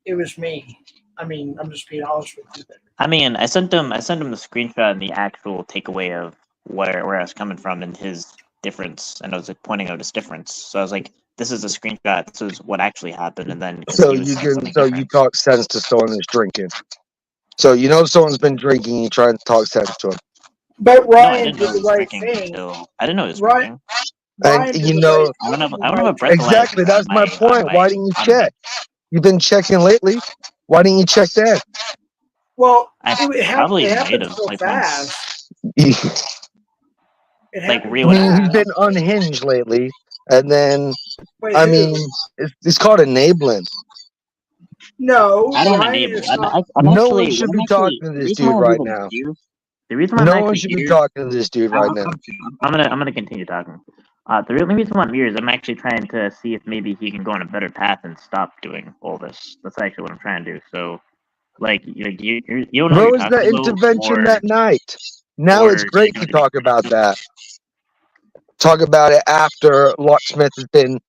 it was me. I mean, I'm just being honest with you there. I mean, I sent him the screenshot and the actual takeaway of where I was coming from and his difference, and I was like pointing out his difference. So I was like, "This is a screenshot. This is what actually happened." And then you talk sense to someone who's drinking. So someone's been drinking. You try and talk sense to him. But Ryan did the right thing. I didn't know he was drinking. And I don't have a breathalyzer. Exactly, that's my point. Why didn't you check? You've been checking lately. Why didn't you check that? Well, it happened so fast. Like he's been unhinged lately, and then it's called enabling. No, I don't enable. No one should be talking to this dude right now. The reason why no one should be talking to this dude right now. I'm gonna continue talking. The only reason why I'm here is I'm actually trying to see if maybe he can go on a better path and stop doing all this. That's actually what I'm trying to do. So, you don't know. Where was the intervention that night? Now it's great to talk about that. Talk about it after Locksmith has been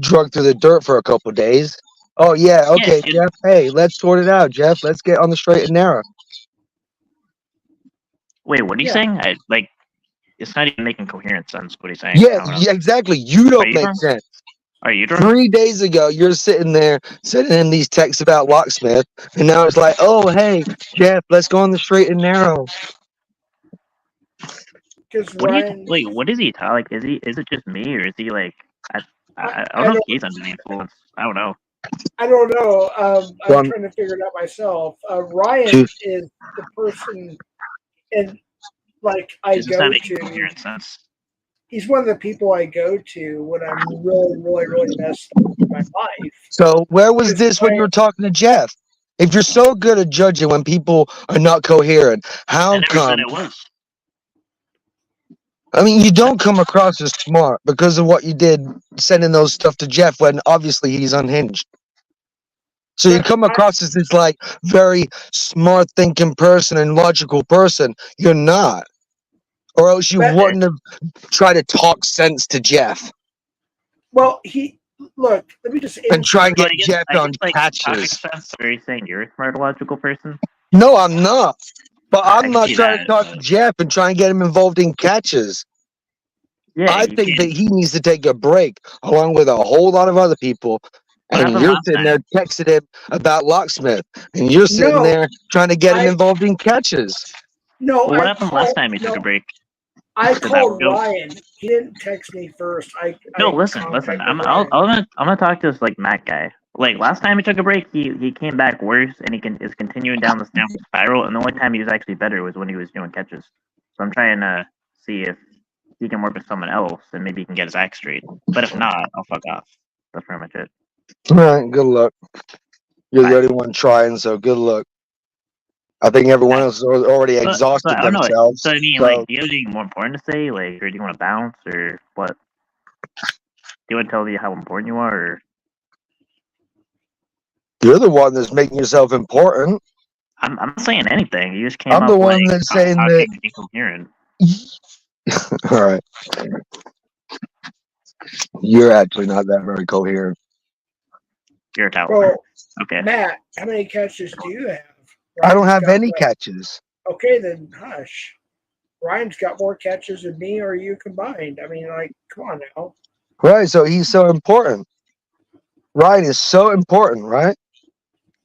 drugged through the dirt for a couple days. Oh yeah, okay, Jeff. Hey, let's sort it out, Jeff. Let's get on the straight and narrow. Wait, what are you saying? It's not even making coherent sense what he's saying. Yeah, exactly. You don't make sense. Are you drunk? 3 days ago, you're sitting there sending in these texts about Locksmith, and now it's like, oh, hey, Jeff, let's go on the straight and narrow. What is he like? Is it just me, or is he like? I don't know if he's under the influence. I don't know. I don't know. I'm trying to figure it out myself. Ryan is the person, and I go to. He's one of the people I go to when I'm really, really, really messed up with my life. So where was this when you were talking to Jeff? If you're so good at judging when people are not coherent, how come? It was. I mean, you don't come across as smart because of what you did sending those stuff to Jeff when obviously he's unhinged. So you come across as this very smart thinking person and logical person. You're not. Or else you wouldn't have tried to talk sense to Jeff. Well, let me just and try and get Jeff on catches. Are you saying you're a smart logical person? No, I'm not. But I'm not trying to talk to Jeff and try and get him involved in catches. Yeah, I think that he needs to take a break along with a whole lot of other people. And you're sitting there texting him about Locksmith. And you're sitting there trying to get him involved in catches. No, what happened last time he took a break? I called Ryan. He didn't text me first. Listen. I'm gonna talk to this Matt guy. like last time he took a break, he came back worse, and is continuing down this downward spiral. And the only time he was actually better was when he was doing catches. So I'm trying to see if he can work with someone else, and maybe he can get his act straight. But if not, I'll fuck off. That's pretty much it. All right, good luck. You're the Bye. only one trying, so good luck. I think everyone else has already exhausted I don't know. themselves. So I mean, so- like, do you have anything more important to say, like, or do you want to bounce, or what? Do you want to tell me how important you are, or You're the one that's making yourself important. I'm not saying anything. You just came I'm up the one like that's saying talking incoherent. All right. You're actually not that very coherent. You're a tower. Well, Okay. Matt, how many catches do you have? I don't Ryan's have got any what? catches. Okay, then hush. Ryan's got more catches than me or you combined. I mean, like, come on now. Right, so he's so important. Ryan is so important, right?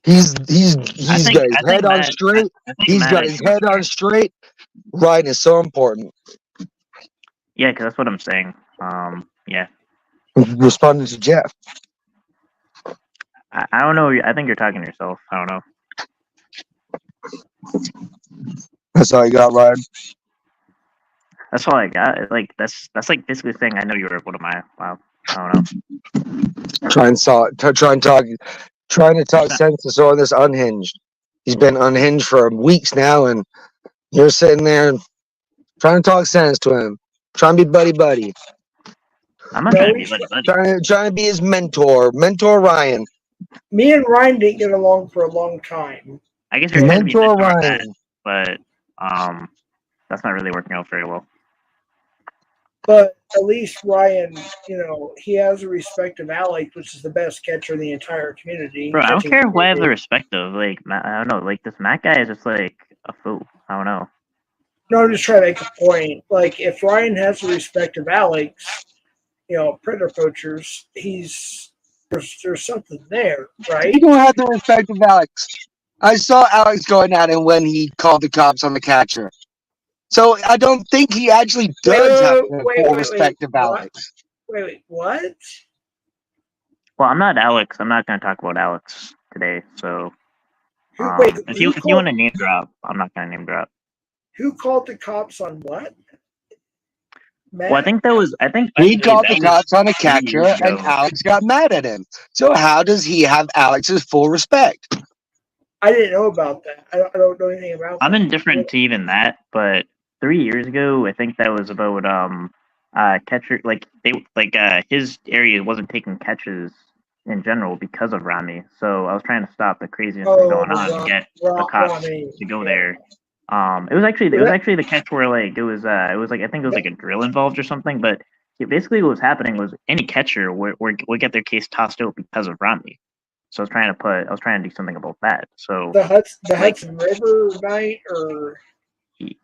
He's got his head on straight. He's got his head on straight. Ryan is so important. Yeah, because that's what I'm saying. Yeah. Responding to Jeff. I don't know. I think you're talking to yourself. I don't know. That's all you got, Ryan. That's all I got. Like that's like basically saying I know you were. What am I? Wow. I don't know. Trying to talk sense to someone that's unhinged. He's been unhinged for weeks now, and you're sitting there trying to talk sense to him, trying to be buddy. I'm not trying to be buddy. Trying to be his mentor Ryan. Me and Ryan didn't get along for a long time. I guess you're trying to be Mentor mentor Ryan. Matt, but that's not really working out very well. But at least Ryan, he has a respect of Alex, which is the best catcher in the entire community. Bro, I don't catching care who I have the community. respect of. Like, I don't know. Like, this Matt guy is just like a fool. I don't know. No, I'm just trying to make a point. Like, if Ryan has the respect of Alex, predator poachers, there's something there, right? You don't have the respect of Alex. I saw Alex going at him when he called the cops on the catcher. So I don't think he actually does have the full respect of Alex. Wait, what? Well, I'm not Alex. I'm not going to talk about Alex today. So, Wait, if you want to name drop, I'm not going to name drop. Who called the cops on what? Matt? Well, I think He called the cops on a catcher, and Alex got mad at him. So how does he have Alex's full respect? I didn't know about that. I don't know anything about that. I'm indifferent to even that, but 3 years ago, I think that was about catcher his area wasn't taking catches in general because of Rami. So I was trying to stop the craziness from going on and get the cops to go there. It was actually the catch where like it was like I think it was like a drill involved or something. But basically what was happening was any catcher would get their case tossed out because of Rami. So I was trying to do something about that. So the Hudson River night, or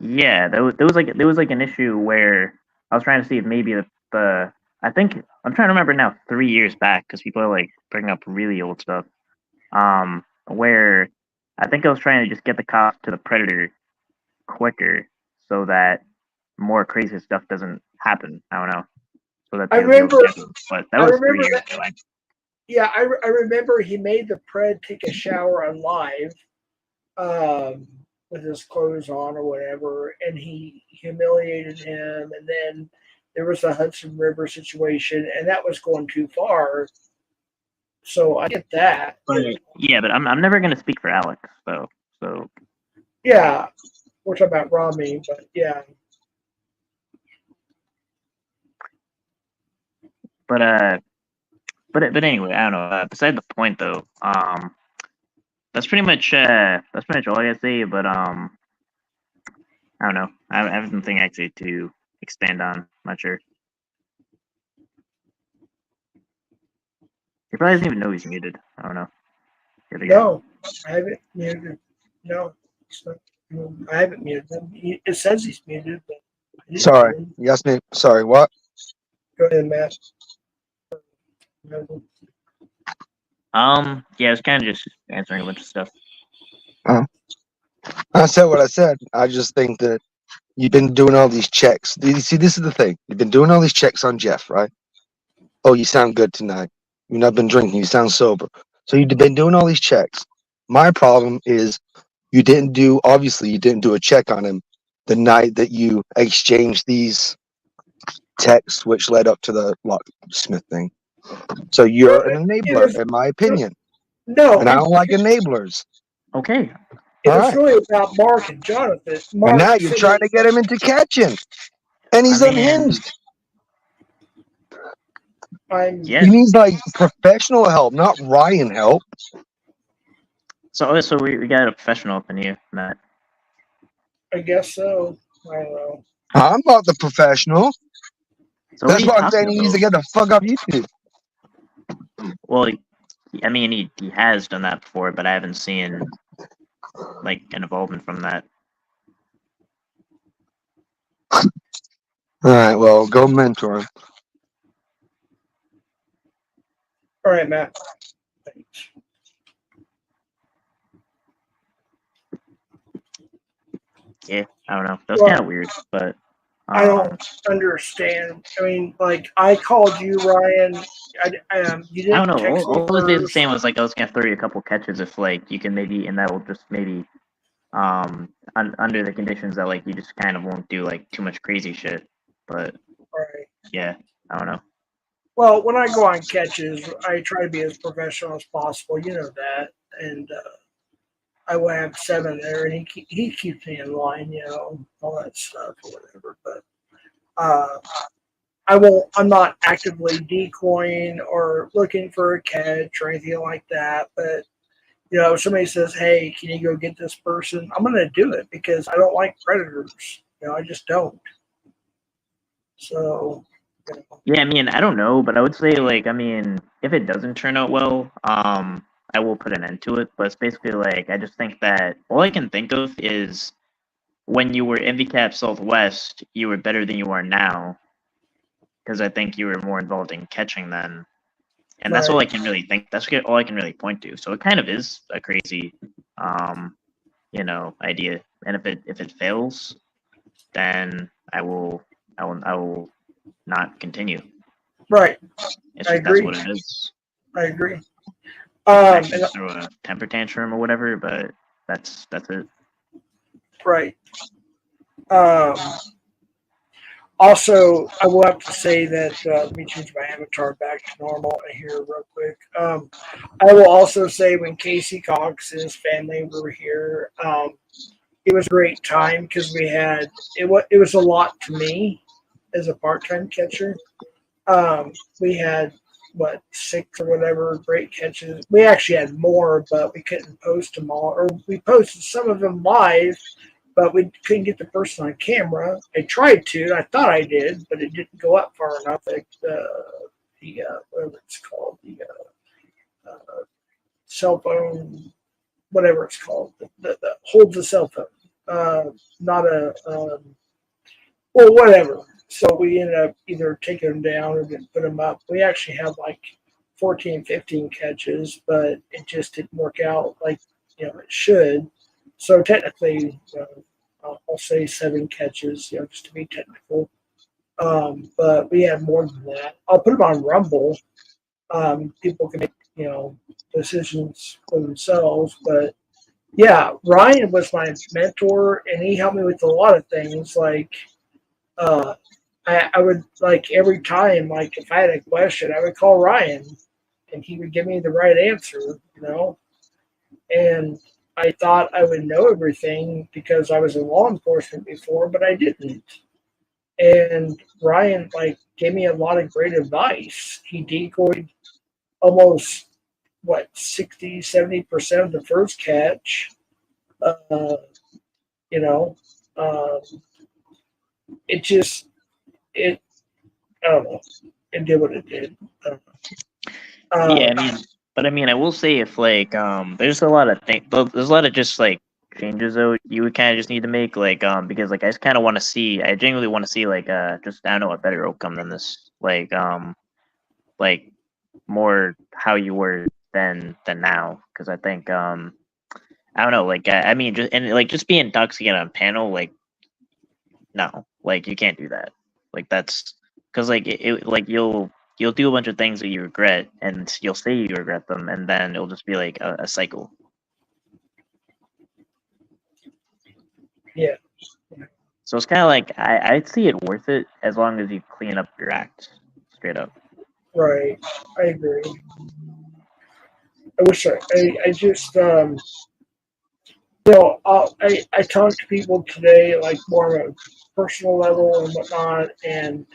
yeah, there was like an issue where I was trying to see if maybe I think I'm trying to remember now 3 years back because people are like bringing up really old stuff. Where I think I was trying to just get the cops to the predator quicker so that more crazy stuff doesn't happen. I don't know. So that I remember, but that was 3 years ago. Yeah, I remember he made the pred take a shower on live, with his clothes on or whatever, and he humiliated him. And then there was the Hudson River situation, and that was going too far. So I get that. Yeah, but I'm never gonna speak for Alex, though. So yeah, we're talking about Rami, but yeah. But anyway, I don't know. Beside the point, though, that's pretty much all I gotta say. But I don't know. I have nothing actually to expand on. I'm not sure. He probably doesn't even know he's muted. I don't know. No, I haven't muted. No, I haven't muted him. It says he's muted, but sorry, yes, me. Sorry, what? Go ahead, Matt. Yeah, I was kind of just answering a bunch of stuff. I said what I said. I just think that you've been doing all these checks. You see, this is the thing. You've been doing all these checks on Jeff, right? Oh, you sound good tonight. You've not been drinking. You sound sober. So you've been doing all these checks. My problem is you didn't do a check on him the night that you exchanged these texts, which led up to the locksmith thing. So you're an It enabler, was in my opinion, no. and I don't like enablers. Okay. It All was right, really about Mark and Jonathan. and Mark now you're said trying to get him into catching, and he's I mean, unhinged. I'm. yeah. He needs like professional help, not Ryan help. So we got a professional up in here, Matt. I guess so. I don't know. I'm not the professional. So what That's are you why I'm talking saying he needs to about? get the fuck off YouTube. Well, I mean, he has done that before, but I haven't seen like an involvement from that. All right, well, go mentor him. All right, Matt. Thanks. Yeah, I don't know. That was Well, kind of weird, but I don't understand. I mean, like I called you, Ryan. You I don't didn't know. text me All I was basically first. saying was like I was gonna throw you a couple catches if like you can maybe, and that will just maybe under the conditions that like you just kind of won't do like too much crazy shit. But Right. yeah, I don't know. Well, when I go on catches, I try to be as professional as possible. You know that, and I will have 7 there, and he keeps me in line. You know, all that stuff or whatever. But I won't. I'm not actively decoying or looking for a catch or anything like that. But you know, if somebody says, "Hey, can you go get this person?" I'm going to do it because I don't like predators. You know, I just don't. So, you know, Yeah, I mean, I don't know, but I would say like I mean, if it doesn't turn out well, I will put an end to it. But it's basically like I just think that all I can think of is when you were MVCap Southwest, you were better than you are now because I think you were more involved in catching then, and that's all I right. can really think. That's all I can really point to. So it kind of is a crazy, um, idea. And if it fails, then I will not continue. Right. It's I just that's agree. what it is. I agree. I can And just throw a temper tantrum or whatever, but that's it. right. Um, Also, I will have to say that let me change my avatar back to normal here real quick. I will also say when Casey Cox and his family were here, it was a great time because we had it was a lot to me as a part time catcher. We had what 6 or whatever great catches. We actually had more, but we couldn't post them all, or we posted some of them live but we couldn't get the person on camera. I tried to, I thought I did, but it didn't go up far enough. Like whatever it's called, the cell phone, whatever it's called, that holds the cell phone, not a well, whatever. So we ended up either taking them down or didn't put them up. We actually had like 14, 15 catches, but it just didn't work out like it should. So technically, I'll say 7 catches, just to be technical. But we had more than that. I'll put them on Rumble. People can make, decisions for themselves. But yeah, Ryan was my mentor and he helped me with a lot of things. Like, I would like every time, like if I had a question, I would call Ryan and he would give me the right answer. And I thought I would know everything because I was in law enforcement before, but I didn't. And Ryan gave me a lot of great advice. He decoyed almost 60-70% of the first catch. Uh, you know, um, it just it I don't know. It did what it did. Yeah, Uh, I mean, I will say if like there's a lot of there's a lot of just like changes though you would kind of just need to make because like I just kind of want to see, I genuinely want to see like just I don't know a better outcome than this, like more how you were than now, because I think I don't know, like I mean just and like just being intoxicated on panel, like no, like you can't do that, like that's because like like you'll you'll do a bunch of things that you regret, and you'll say you regret them, and then it'll just be like a cycle. Yeah. So it's kind of like I'd see it worth it as long as you clean up your act, straight up. Right. I agree. I wish I just I talk to people today like more on a personal level and whatnot, and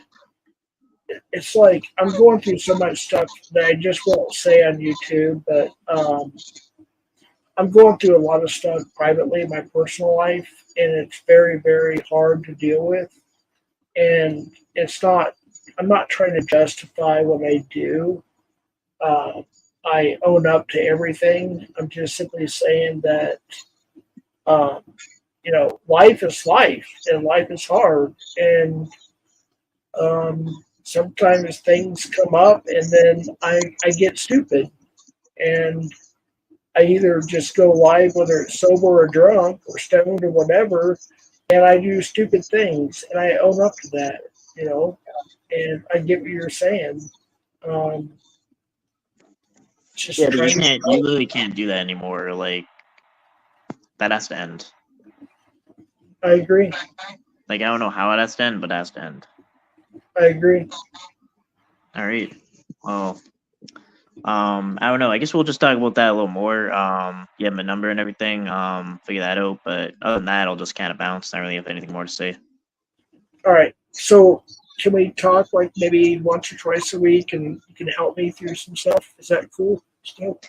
it's like I'm going through so much stuff that I just won't say on YouTube, but I'm going through a lot of stuff privately in my personal life, and it's very, very hard to deal with. And it's not, I'm not trying to justify what I do. Uh, I own up to everything. I'm just simply saying that, um, life is life, and life is hard. And sometimes things come up, and then I get stupid. And I either just go live, whether it's sober or drunk or stoned or whatever, and I do stupid things, and I own up to that, And I get what you're saying. Um, just Yeah, but trying to. you literally can't do that anymore. Like that has to end. I agree. Like I don't know how it has to end, but it has to end. I agree. All right. Well, I don't know. I guess we'll just talk about that a little more. You have my number and everything. Figure that out. But other than that, I'll just kind of bounce. Not really have anything more to say. All right. So can we talk like maybe once or twice a week, and you can help me through some stuff? Is that cool? Still?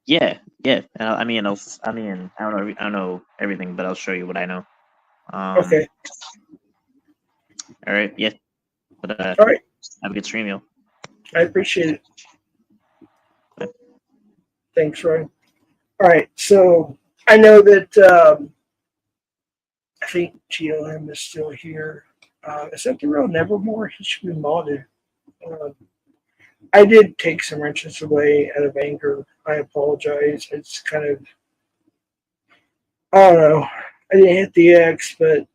Yeah, yeah. I mean, I don't know everything, but I'll show you what I know. Okay. All right. Yeah. But All right. have a good stream, yo. I appreciate it. Bye. Thanks, Ryan. All right. So I know that I think GLM is still here. Is that the real Nevermore? He should be modded. I did take some wrenches away out of anger. I apologize. It's kind of, I don't know. I didn't hit the X, but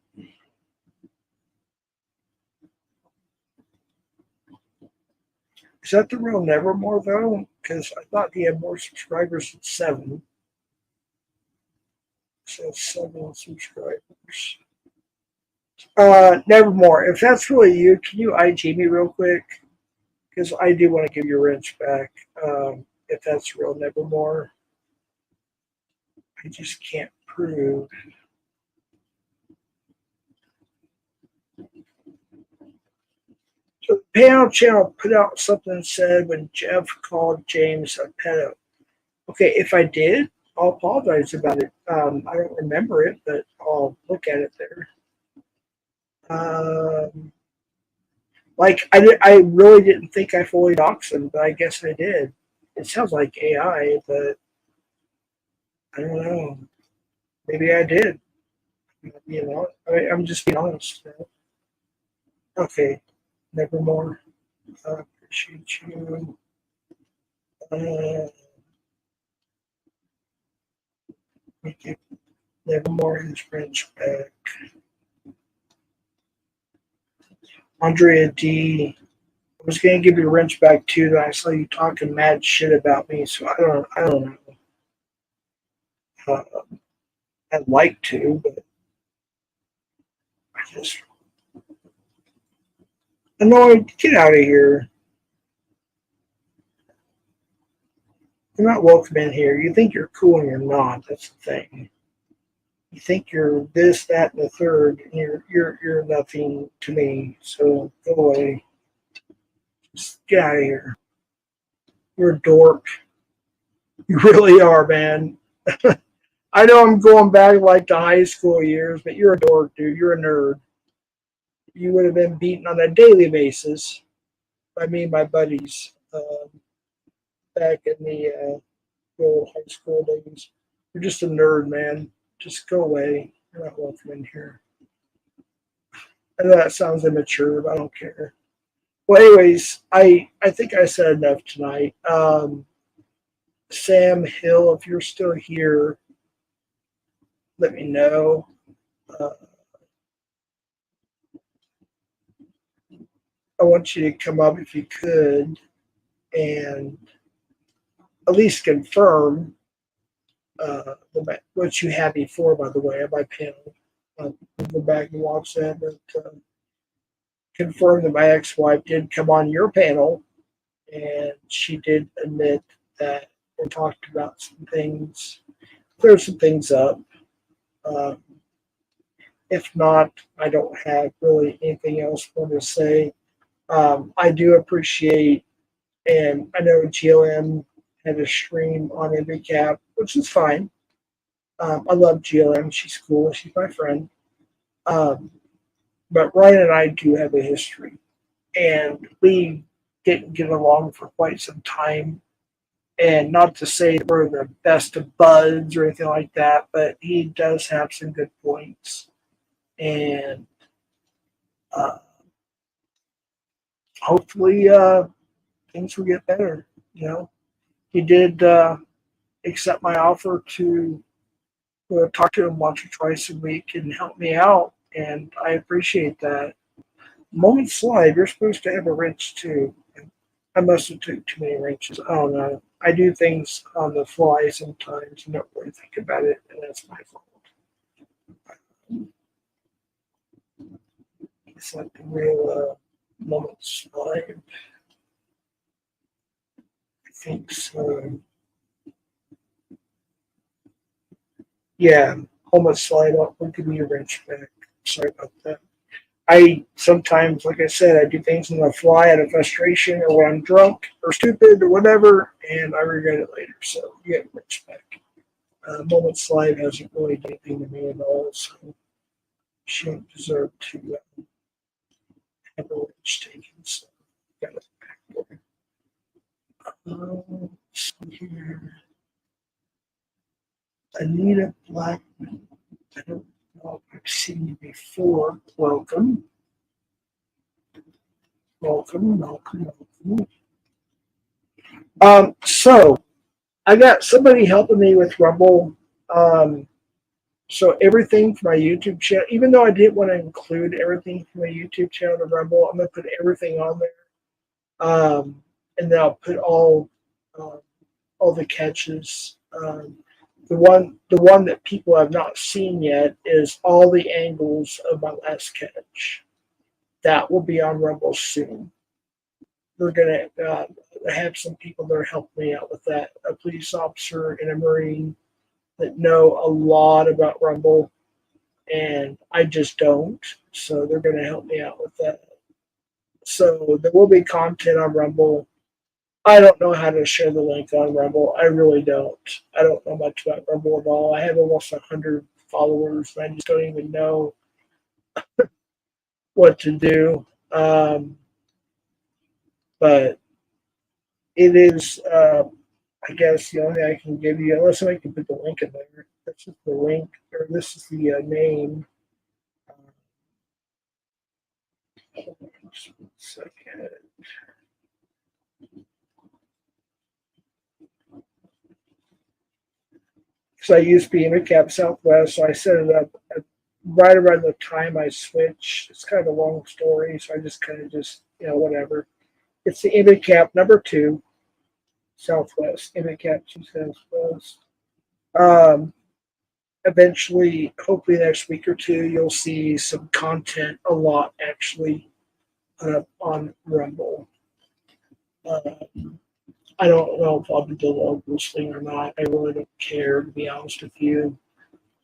is that the real Nevermore though? Because I thought he had more subscribers than 7. So 7 subscribers. Nevermore. If that's really you, can you IG me real quick? Because I do want to give your wrench back. If that's real Nevermore. I just can't prove. So the panel channel put out something that said when Jeff called James a pedo. Okay, if I did, I'll apologize about it. I don't remember it, but I'll look at it there. I really didn't think I fully doxed him, but I guess I did. It sounds like AI, but I don't know. Maybe I did. I'm just being honest. Okay, Nevermore. I appreciate you. Nevermore his wrench back. Andrea D. I was gonna give you a wrench back too, but I saw you talking mad shit about me, so I don't know. I'd like to, but I just annoyed. Get out of here. You're not welcome in here. You think you're cool and you're not. That's the thing. You think you're this, that, and the third, and you're nothing to me. So go away. Just get out of here. You're a dork. You really are, man. I know I'm going back like to high school years, but you're a dork, dude. You're a nerd. You would have been beaten on a daily basis by me and my buddies back in the old high school days. You're just a nerd, man. Just go away. You're not welcome in here. I know that sounds immature, but I don't care. Well, anyways, I think I said enough tonight. Sam Hill, if you're still here, let me know. I want you to come up if you could and at least confirm what you had before, by the way, on my panel. I'll go back and watch that, but confirm that my ex-wife did come on your panel, and she did admit that we talked about some things, clear some things up. Um, if not, I don't have really anything else more to say. I do appreciate, and I know GLM had a stream on IndyCap, which is fine. I love GLM. She's cool. She's my friend. Um, but Ryan and I do have a history, and we didn't get along for quite some time. And not to say that we're the best of buds or anything like that, but he does have some good points. And uh, hopefully things will get better. You know, he did accept my offer to talk to him once or twice a week and help me out, and I appreciate that. Moment slide, you're supposed to have a wrench too. I must have took too many wrenches. I don't know. I do things on the fly sometimes and don't really think about it, and that's my fault. It's like the real moment slide. I think so. Yeah, moment slide. I'll give me your wrench back. Sorry about that. I sometimes, like I said, I do things on the fly out of frustration or when I'm drunk or stupid or whatever, and I regret it later. So you get wrench back. Moment slide hasn't really done anything to me at all, so she don't deserve to have a wrench taken. So got it back for her. Let's see here. Anita Blackman. I don't know if I've seen you before. Welcome. Welcome, welcome, welcome. So I got somebody helping me with Rumble. Um, so everything for my YouTube channel, even though I didn't want to include everything from my YouTube channel to Rumble, I'm gonna put everything on there. And then I'll put all the catches. The one that people have not seen yet is all the angles of my last catch. That will be on Rumble soon. We're gonna have some people that are helping me out with that. A police officer and a Marine that know a lot about Rumble, and I just don't. So they're gonna help me out with that. So there will be content on Rumble. I don't know how to share the link on Rumble. I really don't. I don't know much about Rumble at all. I have almost 100 followers, and I just don't even know what to do. But it is, I guess, the only thing I can give you, unless I can put the link in there. This is the link, or this is the name. Hold on just 1 second. Because I used to be in Cap Southwest, so I set it up right around the time I switched. It's kind of a long story, so I just kind of whatever. It's the IndyCap number 2 Southwest, IndyCap 2 Southwest. Eventually, hopefully next week or two, you'll see some content, a lot actually, on Rumble. I don't know if I'll be the locals thing or not. I really don't care, to be honest with you.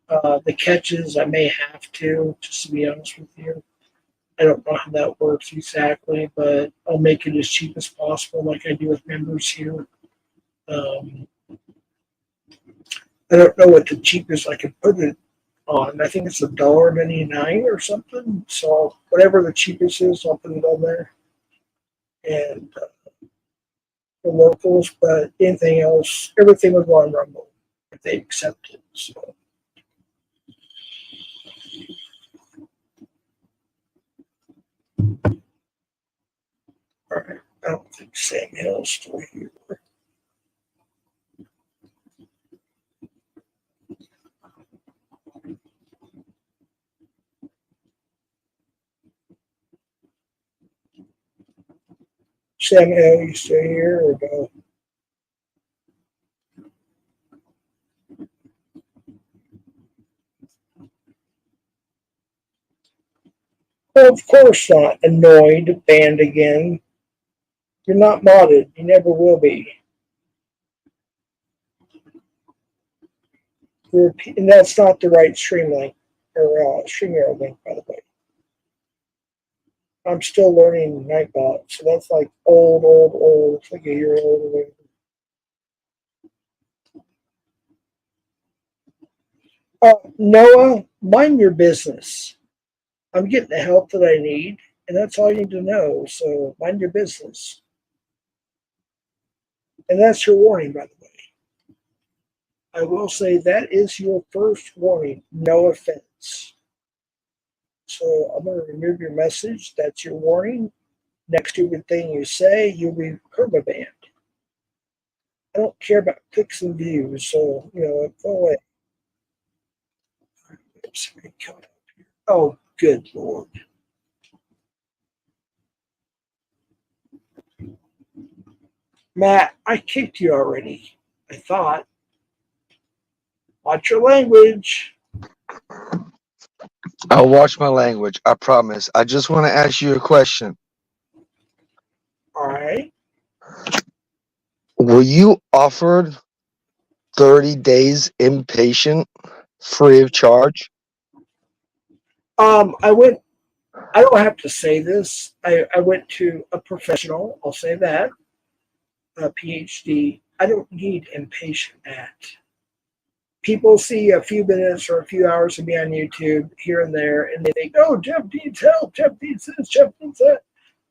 The catches, I may have to, just to be honest with you. I don't know how that works exactly, but I'll make it as cheap as possible, like I do with members here. I don't know what the cheapest I can put it on. I think it's $1.99 or something. So whatever the cheapest is, I'll put it on there. And the locals, but anything else, everything will go on Rumble if they accept it. So. All right. I don't think Sam Hill's still here. Samuel, you stay here or go? Well, of course not. Annoyed, banned again. You're not modded. You never will be. And that's not the right stream link or StreamYard link, by the way. I'm still learning Nightbot, so that's like old. It's like a year old or whatever. Noah, mind your business. I'm getting the help that I need, and that's all you need to know. So mind your business. And that's your warning, by the way. I will say that is your first warning. No offense. So I'm going to remove your message. That's your warning. Next stupid thing you say, you'll be permabanned. I don't care about clicks and views, so, go away. Oh, good Lord. Matt, I kicked you already. I thought. Watch your language. I'll watch my language. I promise. I just want to ask you a question. All right. Were you offered 30 days inpatient free of charge? I don't have to say this. I went to a professional, I'll say that, a PhD. I don't need inpatient at. People see a few minutes or a few hours of me on YouTube here and there, and they think, oh, Jeff needs help, Jeff needs this, Jeff needs that.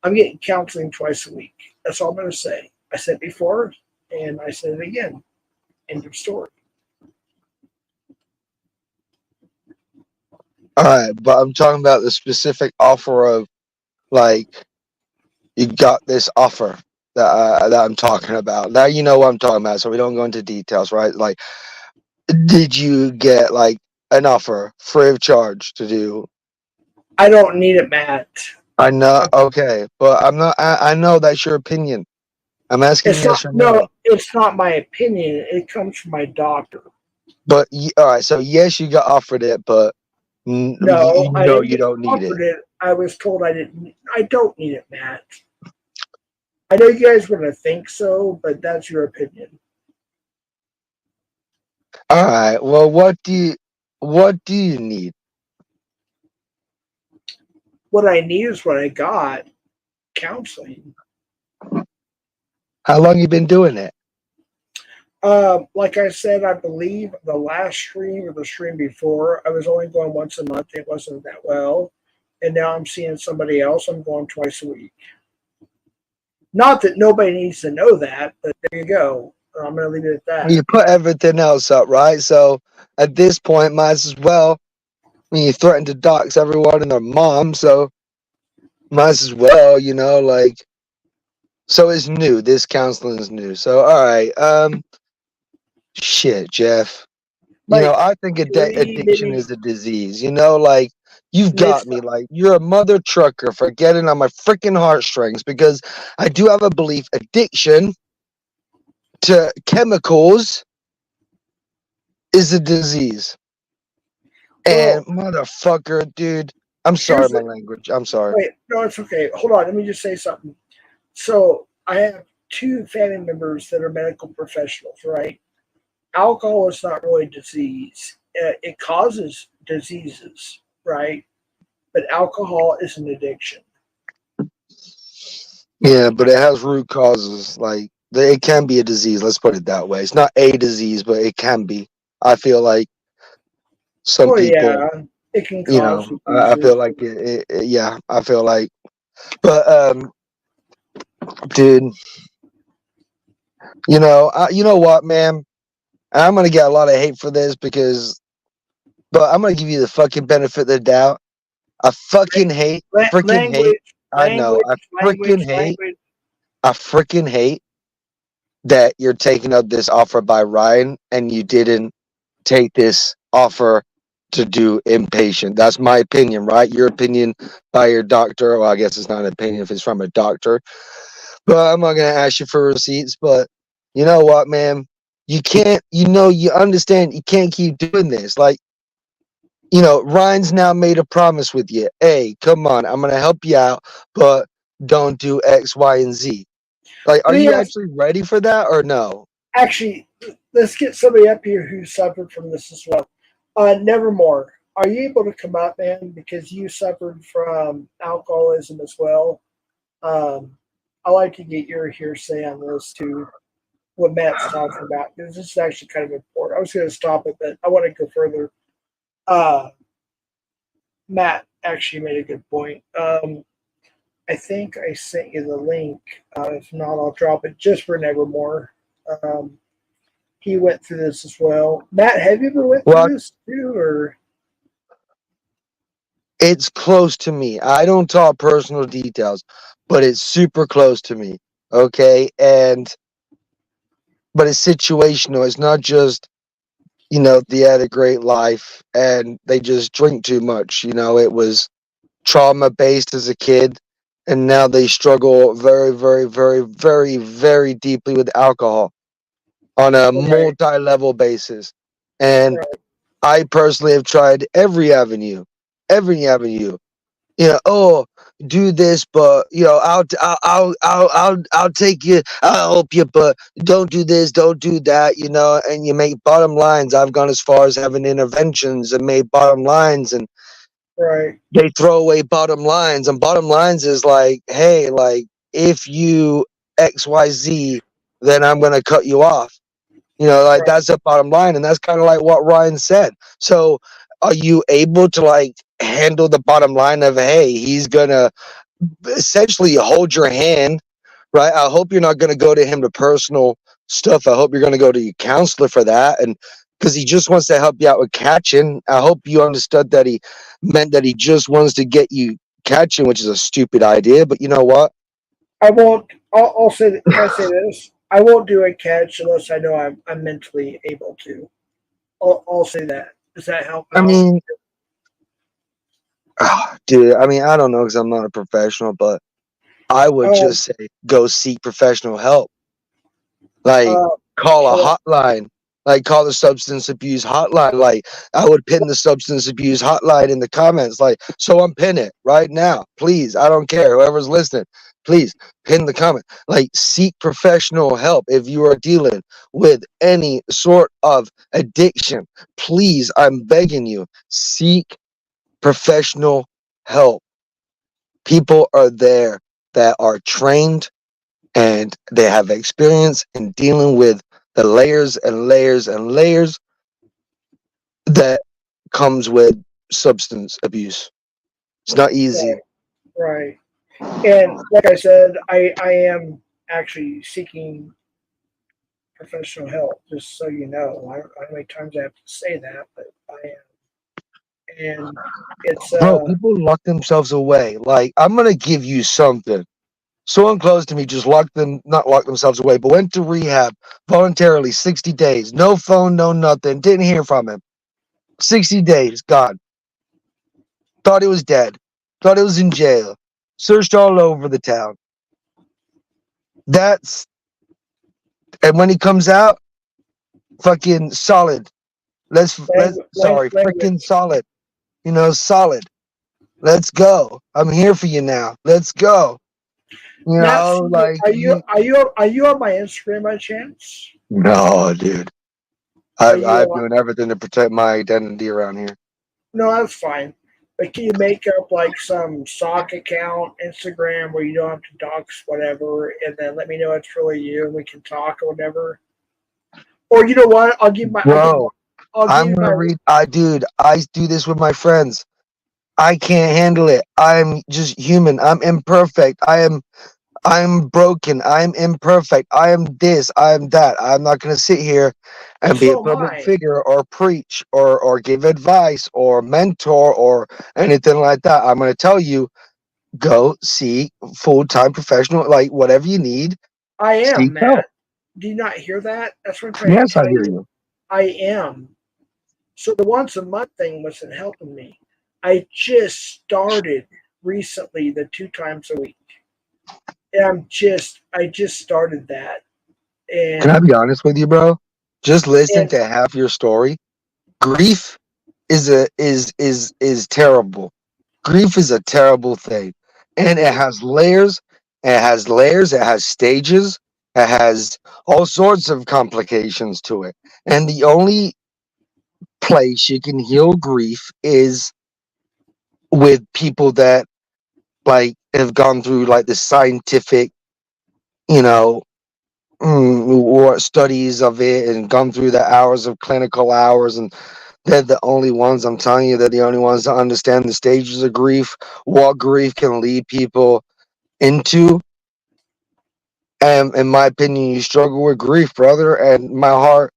I'm getting counseling twice a week. That's all I'm going to say. I said it before, and I said it again. End of story. All right, but I'm talking about the specific offer of, like, you got this offer that I'm talking about. Now you know what I'm talking about, so we don't go into details, right? Like, did you get, like, an offer free of charge to do? I don't need it, Matt. I know, okay, but I'm not. I know that's your opinion. I'm asking It's yes not, or no. no, it's not my opinion. It comes from my doctor. But all right, so yes, you got offered it, but No, I didn't you get don't need it. offered it. I was told I didn't. I don't need it, Matt. I know you guys are going to think so, but that's your opinion. All right. Well, what do you need? What I need is what I got. Counseling. How long you been doing it? Like I said, I believe the last stream or the stream before, I was only going once a month. It wasn't that well. And now I'm seeing somebody else. I'm going twice a week. Not that nobody needs to know that, but there you go. I'm going to leave it at that. You put everything else up, right? So at this point, might as well. I mean, you threatened to dox everyone and their mom, so might as well, like. So it's new. This counseling is new. So all right. Shit, Jeff. I think addiction is a disease. Like, you've got me. Like, you're a mother trucker for getting on my freaking heartstrings, because I do have a belief addiction to chemicals is a disease. And motherfucker, dude, I'm sorry, my language. I'm sorry. Wait, no, it's okay. Hold on. Let me just say something. So I have two family members that are medical professionals, right? Alcohol is not really a disease. It causes diseases, right? But alcohol is an addiction. Yeah, but it has root causes. Like, it can be a disease. Let's put it that way. It's not a disease, but it can be. I feel like some people, yeah, it can cause. I feel like yeah, I feel like, but dude, you know what, man? I'm gonna get a lot of hate for this but I'm gonna give you the fucking benefit of the doubt. I fucking hate, freaking hate. I know, I freaking hate that you're taking up this offer by Ryan and you didn't take this offer to do inpatient. That's my opinion, right? Your opinion by your doctor. Well, I guess it's not an opinion if it's from a doctor. but I'm not gonna ask you for receipts. But you know what, man? You can't. You understand. You can't keep doing this. Like, Ryan's now made a promise with you. Hey, come on, I'm gonna help you out, but don't do X, Y, and Z. Like, are you Leah, actually ready for that or no? actually, let's get somebody up here who suffered from this as well. Nevermore, are you able to come up, man? Because you suffered from alcoholism as well. I like to get your hearsay on this too. What Matt's talking about, because this is actually kind of important. I was going to stop it, but I want to go further. Uh, Matt actually made a good point. I think I sent you the link. If not, I'll drop it just for Nevermore. Um, he went through this as well. Matt, have you ever went Well, through this too, or it's close to me. I don't talk personal details, but it's super close to me. Okay, but it's situational. It's not just they had a great life and they just drink too much. It was trauma based as a kid, and now they struggle very, very, very, very, very deeply with alcohol on a right, multi-level basis. And right, I personally have tried every avenue. Oh, do this, but I'll take you, I'll help you, but don't do this, don't do that, and you make bottom lines. I've gone as far as having interventions and made bottom lines, and right, they throw away bottom lines, and bottom lines is like, hey, like, if you XYZ, then I'm gonna cut you off. Like, right. that's the bottom line, and that's kind of like what Ryan said. So are you able to like handle the bottom line of, hey, he's gonna essentially hold your hand, right? I hope you're not gonna go to him to personal stuff. I hope you're gonna go to your counselor for that, and because he just wants to help you out with catching. I hope you understood that he meant that he just wants to get you catching, which is a stupid idea. But you know what? I won't. I'll say. Can I say this? I won't do a catch unless I know I'm mentally able to. I'll say that. Does that help I out? mean, dude. I mean, I don't know because I'm not a professional, but I would Um, just say go seek professional help. Like, uh, call a hold hotline. Like, call the substance abuse hotline. Like, I would pin the substance abuse hotline in the comments. Like, so I'm pin it right now. Please, I don't care. Whoever's listening, please pin the comment. Like, seek professional help if you are dealing with any sort of addiction. Please, I'm begging you, seek professional help. People are there that are trained and they have experience in dealing with the layers and layers and layers that comes with substance abuse. It's not on. easy. Right. And like I said, I am actually seeking professional help. Just so you know, I don't know how many times I have to say that, but I am. And it's Bro, people lock themselves away. Like, I'm gonna give you something. Someone close to me just not locked themselves away, but went to rehab voluntarily 60 days. No phone, no nothing. Didn't hear from him. 60 days, gone. Thought he was dead. Thought he was in jail. Searched all over the town. That's And when he comes out, fucking solid. Sorry, freaking language. solid. Solid. Let's go. I'm here for you now. Let's go. Matt, Like, are you on my Instagram by chance? no, dude. Are I'm you? doing everything to protect my identity around here. No, that's fine. But can you make up like some sock account, Instagram, where you don't have to dox whatever, and then let me know it's really you, and we can talk or whatever. Or you know what? Bro, I'll give I'm you gonna my. read. I do this with my friends. I can't handle it. I'm just human. I'm imperfect. I'm broken. I'm imperfect. I am this. I am that. I'm not going to sit here and be a So am public I. figure or preach or give advice or mentor or anything like that. I'm going to tell you, go seek full-time professional, like whatever you need, I am, seek help. Matt. Do you not hear that? That's what I'm trying to Yes, I tell hear you. you. I am. So the once a month thing wasn't helping me. I just started recently the 2 times a week. And I just started that, Can I and be honest with you, bro? Just listen and to half your story. Grief is terrible. Grief is a terrible thing, and it has layers. It has layers. It has stages. It has all sorts of complications to it. And the only place you can heal grief is with people that like have gone through like the scientific, you know, what studies of it and gone through the hours of clinical hours, and they're the only ones, I'm telling you, they're the only ones that understand the stages of grief, what grief can lead people into. And in my opinion, you struggle with grief, brother, and my heart,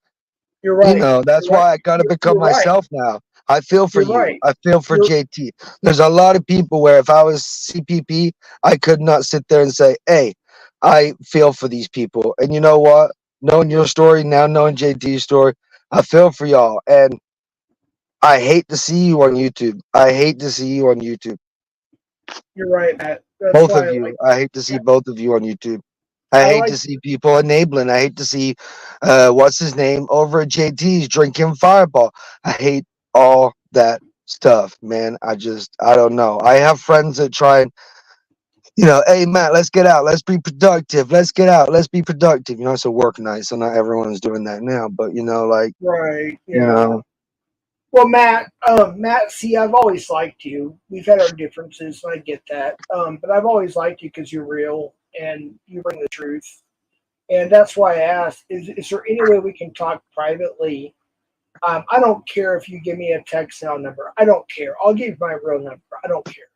you're right. that's You're right. why I gotta become You're right. myself now. I feel for You're you. right. I feel for You're JT. There's a lot of people where if I was CPP, I could not sit there and say, hey, I feel for these people. And you know what? Knowing your story, now knowing JT's story, I feel for y'all. And I hate to see you on YouTube. I hate to see you on YouTube. you're right, Matt. That's Both why of I you. like. I hate to see both of you on YouTube. I I hate to like. see people enabling. I hate to see what's his name over at JT's drinking Fireball. I hate all that stuff, man. I don't know. I have friends that try and, hey Matt, let's get out. Let's be productive. Let's get out. Let's be productive. It's a work night, so not everyone's doing that now. But like, Right. you Yeah. know, Well, Matt. See, I've always liked you. We've had our differences, and I get that. But I've always liked you because you're real and you bring the truth. And that's why I asked: Is there any way we can talk privately? I don't care if you give me a text cell number. I don't care. I'll give you my real number. I don't care.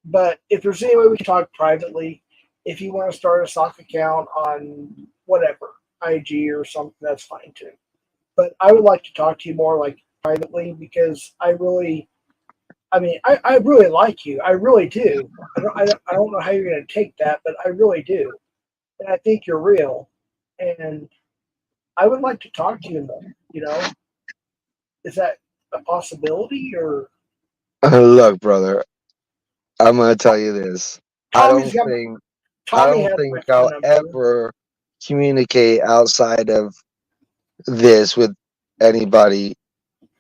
But if there's any way we can talk privately, if you want to start a stock account on whatever IG or something, that's fine too. But I would like to talk to you more like privately because I really like you. I really do. I don't know how you're going to take that, but I really do, and I think you're real, and I would like to talk to you more. Is that a possibility or? look, brother, I'm gonna tell you this. I Tommy's don't got think I Tommy don't has my think phone I'll number. ever communicate outside of this with anybody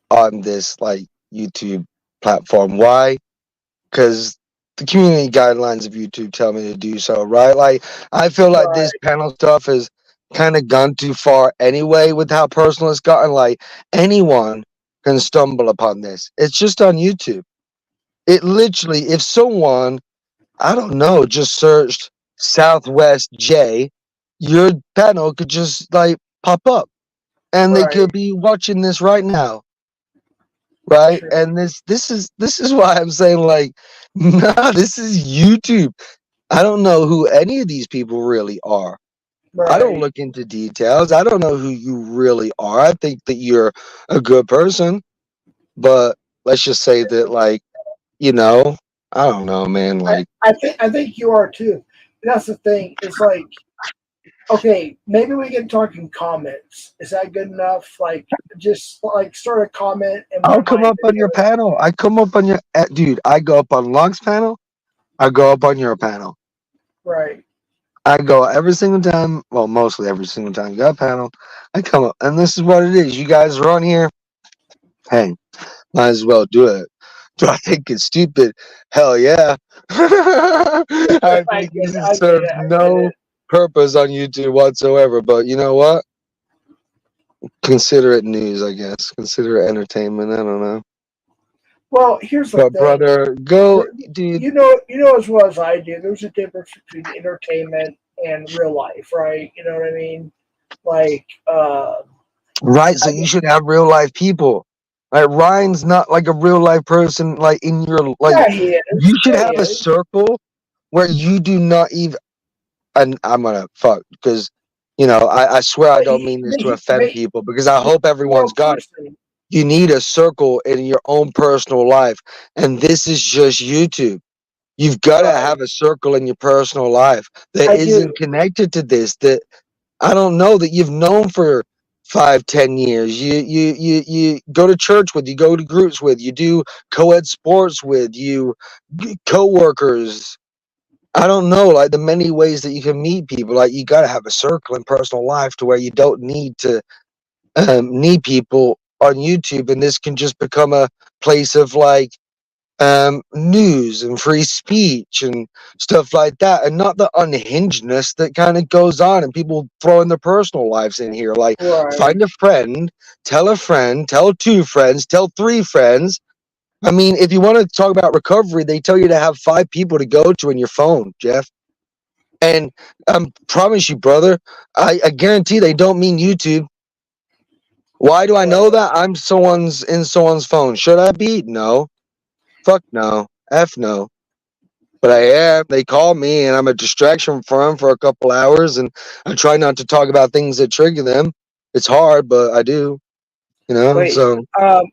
on this like YouTube platform. Why? Because the community guidelines of YouTube tell me to do so, right? Like I feel like Right, this panel stuff has kind of gone too far anyway with how personal it's gotten. Like anyone can stumble upon this. It's just on YouTube. It literally, if someone, I don't know, just searched Southwest J, your panel could just like pop up and they right, could be watching this right now, right? true, And this is why I'm saying like, nah, this is YouTube. I don't know who any of these people really are. I don't right. look into details. I don't know who you really are. I think that you're a good person, but let's just say that like, you know, I don't know, man. Like, I think you are too. That's the thing. It's like, okay, maybe we can talk in comments. Is that good enough? Like, just like start a comment in my I'll come mind up on your video. panel. I come up on your dude. I go up on Long's panel. I go up on your panel. Right. I go every single time. Well, mostly every single time you got a panel. I come up, and this is what it is. You guys are on here. Hey, might as well do it. Do I think it's stupid? Hell yeah. I I think get it. this I get serves it. I get no it. purpose on YouTube whatsoever. But you know what? Consider it news, I guess. Consider it entertainment. I don't know. Well, here's the But thing. brother, go, There- dude. you know as well as I do. There's a difference between entertainment and real life, right? You know what I mean? Like, Right, so I you mean, should have real life people. Like Ryan's not like a real life person. Like in your like, yeah, he is. you should Yeah, he have a is. circle where you do not even. And I'm gonna fuck because I swear I don't mean this to offend people because I hope Well, everyone's of got it. course, they- You need a circle in your own personal life, and this is just YouTube. You've got to right. have a circle in your personal life that I do. isn't connected to this. That I don't know that you've known for 5, 10 years. You go to church with, you go to groups with, you do co-ed sports with, you co-workers. I don't know, like the many ways that you can meet people. Like you got to have a circle in personal life to where you don't need to need people on YouTube, and this can just become a place of like news and free speech and stuff like that, and not the unhingedness that kind of goes on and people throwing their personal lives in here. Like, Right. find a friend, tell 2 friends, tell 3 friends. I mean, if you want to talk about recovery, they tell you to have 5 people to go to in your phone, Jeff. And I promise you, brother, I guarantee they don't mean YouTube. Why do I know that? I'm in someone's phone. Should I be? No. Fuck no. F no. But I am. They call me, and I'm a distraction for them for a couple hours, and I try not to talk about things that trigger them. It's hard, but I do. You know. Wait, So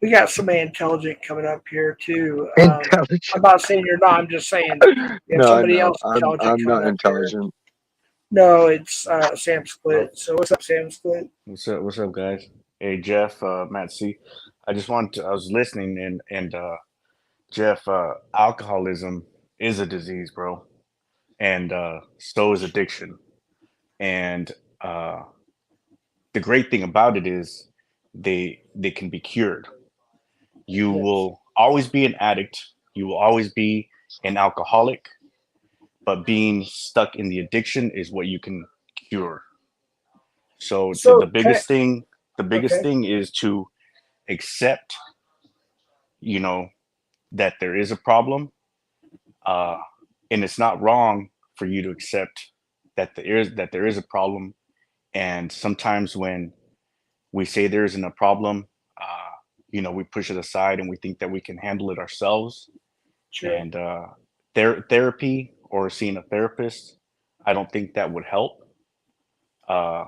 we got somebody intelligent coming up here too. intelligent. I'm not saying you're not. I'm just saying we have No, I somebody know. else intelligent I'm not coming up here. intelligent. No, it's Sam Split. So what's up, Sam Split? What's up, guys? Hey, Jeff, Matt C. I was listening and Jeff, alcoholism is a disease, bro, and so is addiction. And the great thing about it is they can be cured. You Yes. will always be an addict. You will always be an alcoholic, but being stuck in the addiction is what you can cure. So So the biggest thing, okay. is to accept, you know, that there is a problem, uh, and it's not wrong for you to accept that there is a problem. And sometimes when we say there isn't a problem, we push it aside and we think that we can handle it ourselves. Sure. And therapy or seeing a therapist, I don't think that would help. Uh,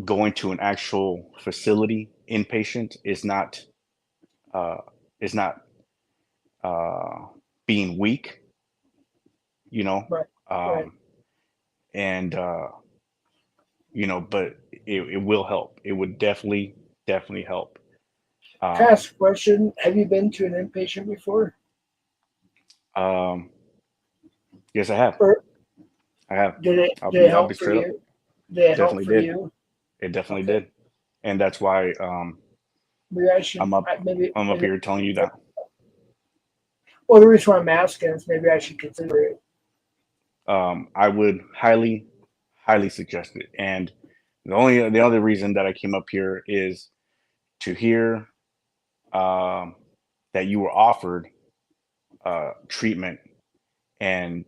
Going to an actual facility inpatient uh, is not being weak, you know, Right. Right. and but it will help. It would definitely help. Can I ask a question? Have you been to an inpatient before? Yes, I have. Or I have. did it I'll did it be help for straight up. you? Did it help Definitely for did. you? It definitely Okay. did, and that's why Maybe I should. I'm up. Maybe. I'm up here telling you that. Well, the reason why I'm asking is maybe I should consider it. I would highly suggest it. And the other reason that I came up here is to hear that you were offered treatment and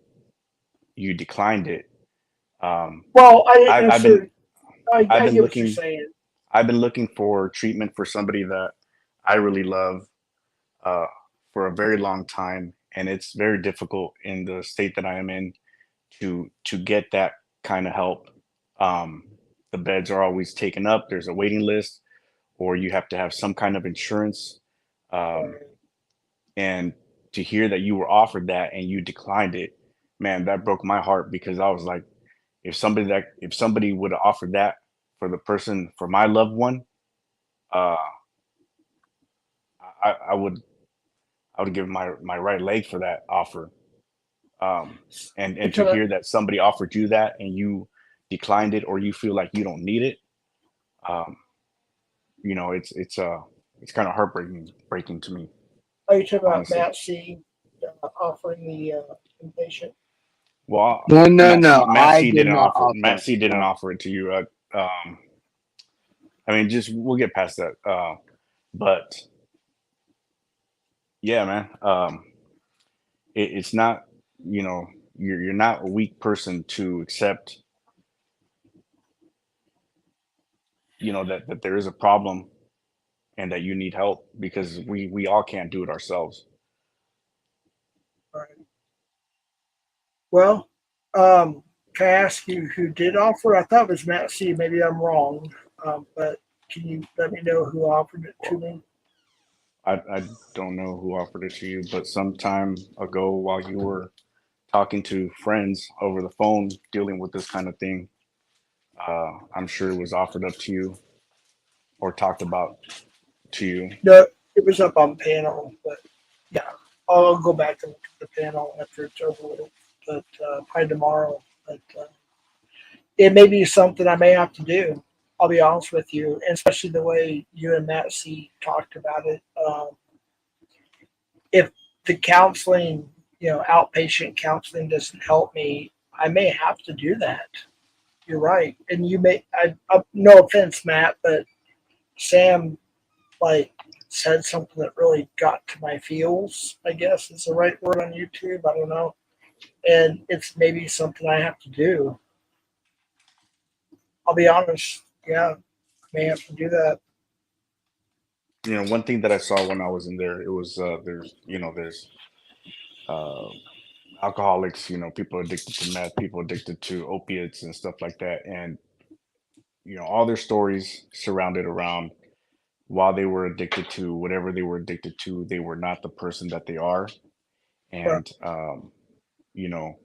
you declined it. Well, I didn't I've been necessarily. I I've get been what you're looking saying. I've been looking for treatment for somebody that I really love uh, for a very long time, and it's very difficult in the state that I am in to get that kind of help. Um, the beds are always taken up. There's a waiting list, or you have to have some kind of insurance. Um, and to hear that you were offered that and you declined it, man, that broke my heart because I was like, if somebody would have offered that for my loved one, uh, I would give my right leg for that offer. And to Until hear that somebody offered you that and you declined it or you feel like you don't need it, um, it's kind of breaking to me, are you talking about honestly. Matt C offering the inpatient? Well, No. Matt I C did didn't not offer. Matt offer. C didn't No. offer it to you. I mean, just we'll get past that. But yeah, man, it's not. You're not a weak person to accept. That there is a problem and that you need help because we all can't do it ourselves. Right. Well, can I ask you who did offer? I thought it was Matt C. Maybe I'm wrong, but can you let me know who offered it to me? I don't know who offered it to you, but some time ago while you were talking to friends over the phone dealing with this kind of thing, I'm sure it was offered up to you or talked about to you. No, it was up on panel, but yeah, I'll go back and look at the panel after it's over with. but probably tomorrow. But it may be something I may have to do. I'll be honest with you, and especially the way you and Matt C talked about it. If the counseling, outpatient counseling doesn't help me, I may have to do that. You're right, and you may. No offense, Matt, but Sam like said something that really got to my feels. I guess is the right word on YouTube. I don't know, and it's maybe something I have to do. I'll be honest. Yeah, may have to do that. One thing that I saw when I was in there, it was there's uh, alcoholics, people addicted to meth, people addicted to opiates and stuff like that, and all their stories surrounded around while they were addicted to whatever they were addicted to, they were not the person that they are. Right. And you know,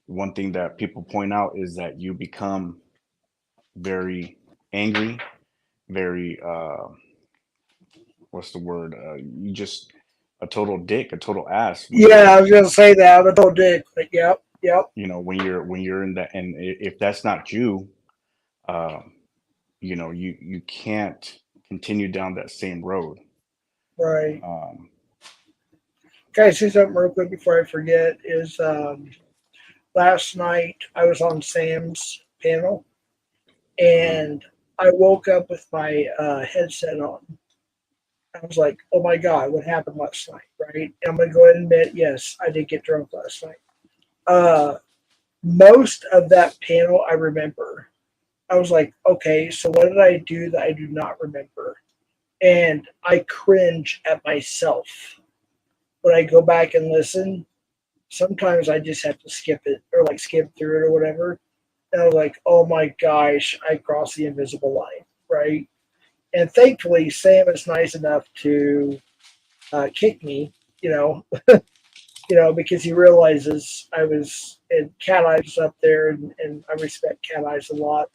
one thing that people point out is that you become very angry, very what's the word? You just a total dick, a total ass. Yeah, I was gonna say that. I'm a total dick, but yep. When you're in that, and if that's not you, um, you can't continue down that same road. Right. Um, Can I say something real quick before I forget? Is last night I was on Sam's panel and I woke up with my headset on. I was like, oh my God, what happened last night? Right. And I'm going to go ahead and admit, yes, I did get drunk last night. Most of that panel I remember. I was like, okay, so what did I do that I do not remember? And I cringe at myself. When I go back and listen, sometimes I just have to skip it or like skip through it or whatever. And I was like, oh my gosh, I crossed the invisible line, right? And thankfully, Sam is nice enough to kick me, because he realizes I was, and Cat Eyes was up there, and I respect Cat Eyes a lot.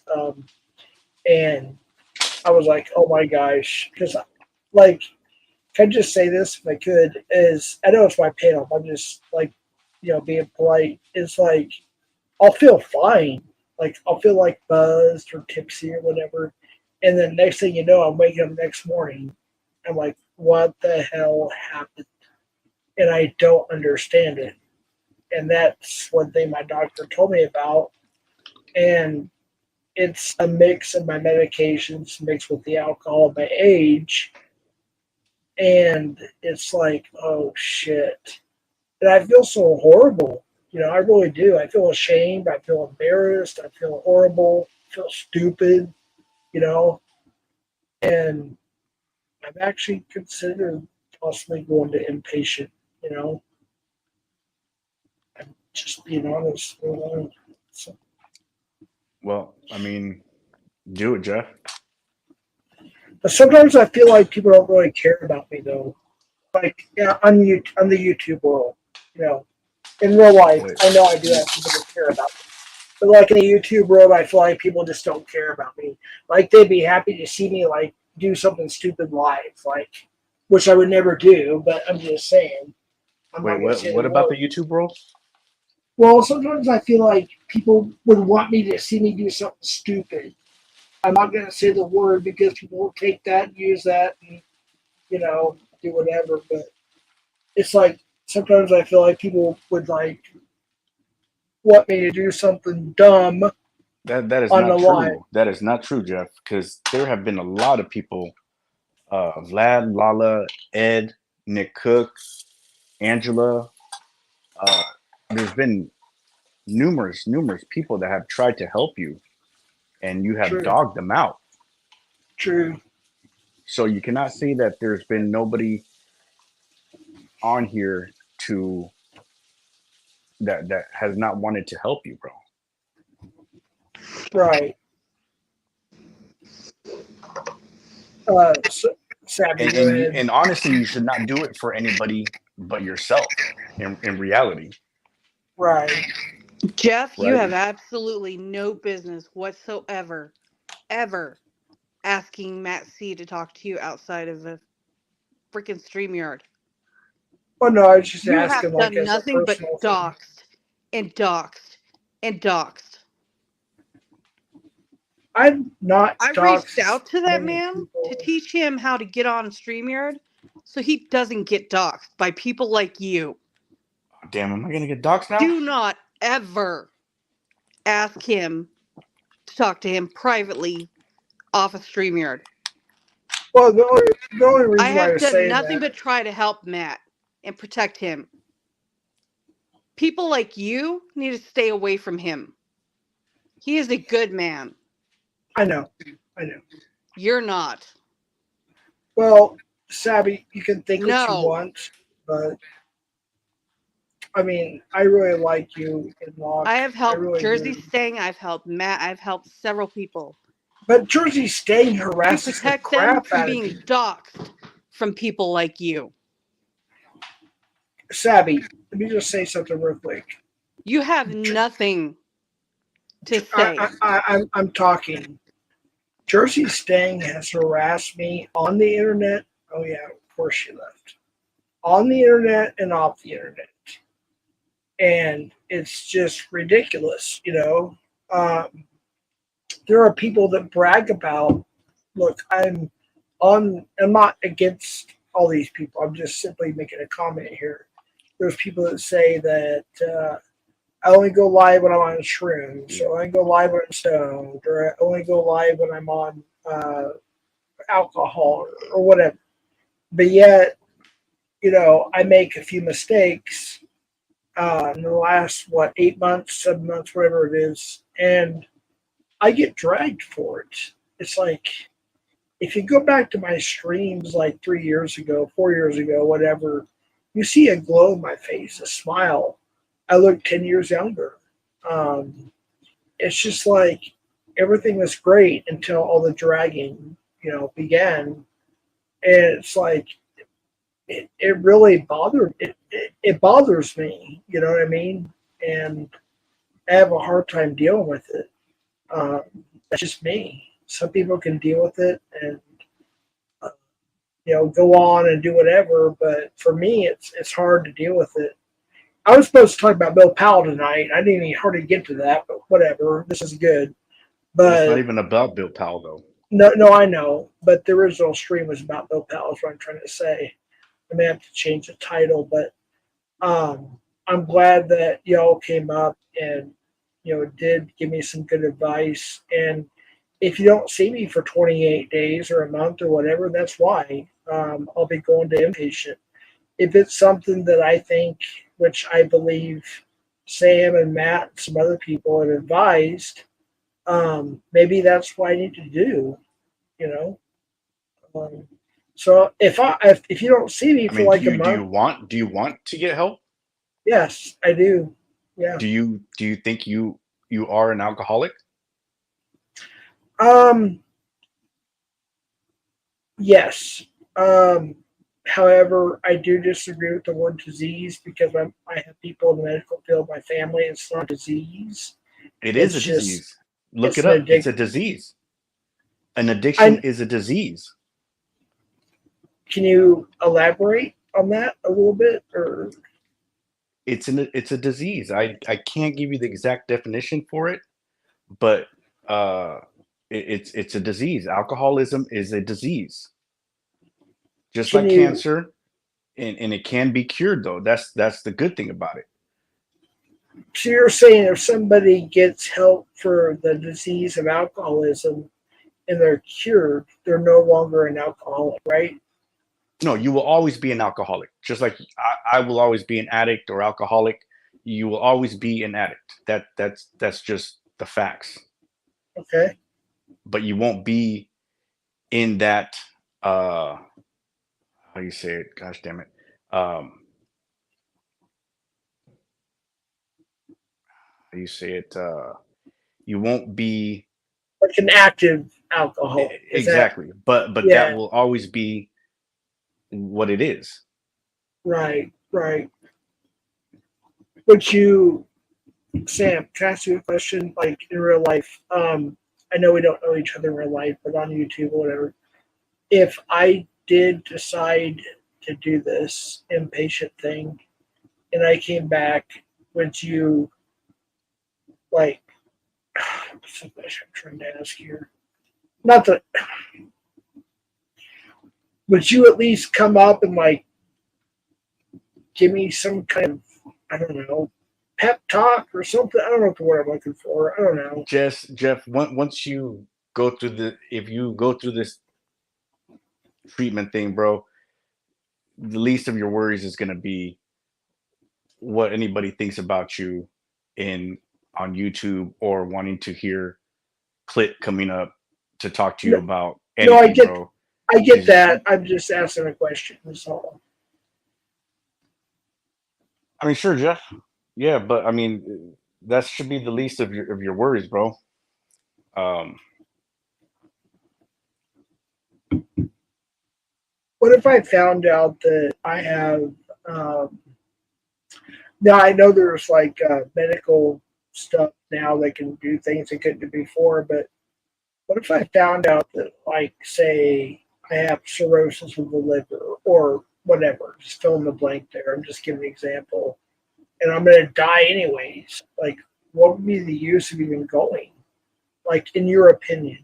And I was like, oh my gosh, because like, can I just say this if I could? Is I know it's my panel, but I'm just like, being polite. It's like I'll feel fine, like I'll feel like buzzed or tipsy or whatever, and then next thing you know, I'm waking up the next morning. I'm like, what the hell happened? And I don't understand it. And that's one thing my doctor told me about. And it's a mix of my medications mixed with the alcohol, my age, and it's like, oh shit. And I feel so horrible. I really do. I feel ashamed. I feel embarrassed. I feel horrible. I feel stupid, you know. And I've actually considered possibly going to inpatient, you know. I'm just being honest. So, well, I mean, do it, Jeff. but sometimes I feel like people don't really care about me, though. Like, on the YouTube world, in real life, Wait. I know I do have people that care about me. But like in the YouTube world, I feel like people just don't care about me. Like they'd be happy to see me like do something stupid live, like which I would never do. But I'm just saying. Wait, what about the YouTube world? Well, sometimes I feel like people would want me to see me do something stupid. I'm not going to say the word because people will take that and use that and do whatever. But it's like sometimes I feel like people would like want me to do something dumb. That is on not the true. line. That is not true, Jeff. Because there have been a lot of people, Vlad, Lala, Ed, Nick Cook, Angela. There's been numerous people that have tried to help you, and you have True. dogged them out. True. So you cannot say that there's been nobody on here that has not wanted to help you, bro. Right. Savvy, go ahead. And honestly, you should not do it for anybody but yourself. In reality, Right. Jeff, you Right. have absolutely no business whatsoever, ever asking Matt C to talk to you outside of a freaking StreamYard. Well, no, I was just You have asking, like, done as a nothing but personal thing. doxed and doxxed and doxxed. I'm not. I reached out to that man to teach him how to get on StreamYard so he doesn't get doxxed by people like you. Damn, am I gonna get doxxed now? Do not ever ask him to talk to him privately off of StreamYard. Well, the only reason I why I have was done saying nothing that, but try to help Matt and protect him. People like you need to stay away from him. He is a good man. I know. You're not. Well, Sabby, you can think what you No. want, but I mean, I really like you in Locke. I have helped really Jersey do. Stang. I've helped Matt. I've helped several people But Jersey Stang to harasses the protect them crap from out of being me. doxxed from people like you. Sabby, let me just say something real quick. You have nothing to say. I'm talking. Jersey Stang has harassed me on the internet. Oh yeah, of course she left. On the internet and off the internet. And it's just ridiculous, you know. There are people that brag about, look, I'm not against all these people. I'm just simply making a comment here. There's people that say that I only go live when I'm on shrooms, or I only go live when I'm stoned, or I only go live when I'm on alcohol or whatever. But yet, you know, I make a few mistakes in the last 8 months, 7 months, whatever it is, and I get dragged for it. It's like if you go back to my streams like 3 years ago, 4 years ago, whatever, you see a glow in my face, a smile. I look 10 years younger. It's just like everything was great until all the dragging, you know, began. And it's like it really bothered it bothers me, you know what I mean? And I have a hard time dealing with it. That's just me. Some people can deal with it and you know go on and do whatever, but for me, it's hard to deal with it. I was supposed to talk about Bill Powell tonight. I didn't even hardly get to that, but whatever. This is good. It's But not even about Bill Powell though. no, I know. But the original stream was about Bill Powell. Is what I'm trying to say. I may have to change the title, but I'm glad that y'all came up and you know did give me some good advice. And if you don't see me for 28 days or a month or whatever, that's why. I'll be going to inpatient. If it's something that I think, which I believe Sam and Matt and some other people have advised, maybe that's what I need to do, you know. So if you don't see me I for mean, like a do you month, want to get help? yes, I do. Yeah. Do you think you are an alcoholic? Yes. However, I do disagree with the word disease because I have people in the medical field, my family, it's not a disease. It It's is a just disease. Look it's it an up. It's a addiction. disease. An addiction is a disease. Can you elaborate on that a little bit, or It's a disease. I can't give you the exact definition for it, but it's a disease. Alcoholism is a disease, just can like you? cancer, and it can be cured though. That's the good thing about it. So you're saying if somebody gets help for the disease of alcoholism and they're cured, they're no longer an alcoholic, right? No, you will always be an alcoholic, just like I will always be an addict or alcoholic. You will always be an addict. That's just the facts. Okay. But you won't be in that how do you say it? Gosh damn it. How do you say it? You won't be Like an active alcohol. Is that exactly, but that yeah? will always be what it is. Right. Right. Would you, Sam? Can I ask you a question? Like in real life, I know we don't know each other in real life, but on YouTube or whatever. If I did decide to do this inpatient thing, and I came back, would you like, what's the question I'm trying to ask here? Not that. Would you at least come up and like give me some kind of, I don't know, pep talk or something? I don't know what I'm looking for. I don't know. Jeff, once you go through if you go through this treatment thing, bro, the least of your worries is gonna be what anybody thinks about you on YouTube or wanting to hear Clit coming up to talk to you No, about no, anything, bro. I get Because that. I'm just asking a question. That's all. I mean, sure, Jeff. Yeah, but I mean, that should be the least of your worries, bro. Um, What if I found out that I have? Um, Now I know there's like medical stuff now that can do things they couldn't do before, but what if I found out that, like, say, I have cirrhosis of the liver or whatever? Just fill in the blank there. I'm just giving an example, and I'm going to die anyways. Like, what would be the use of even going? Like, in your opinion,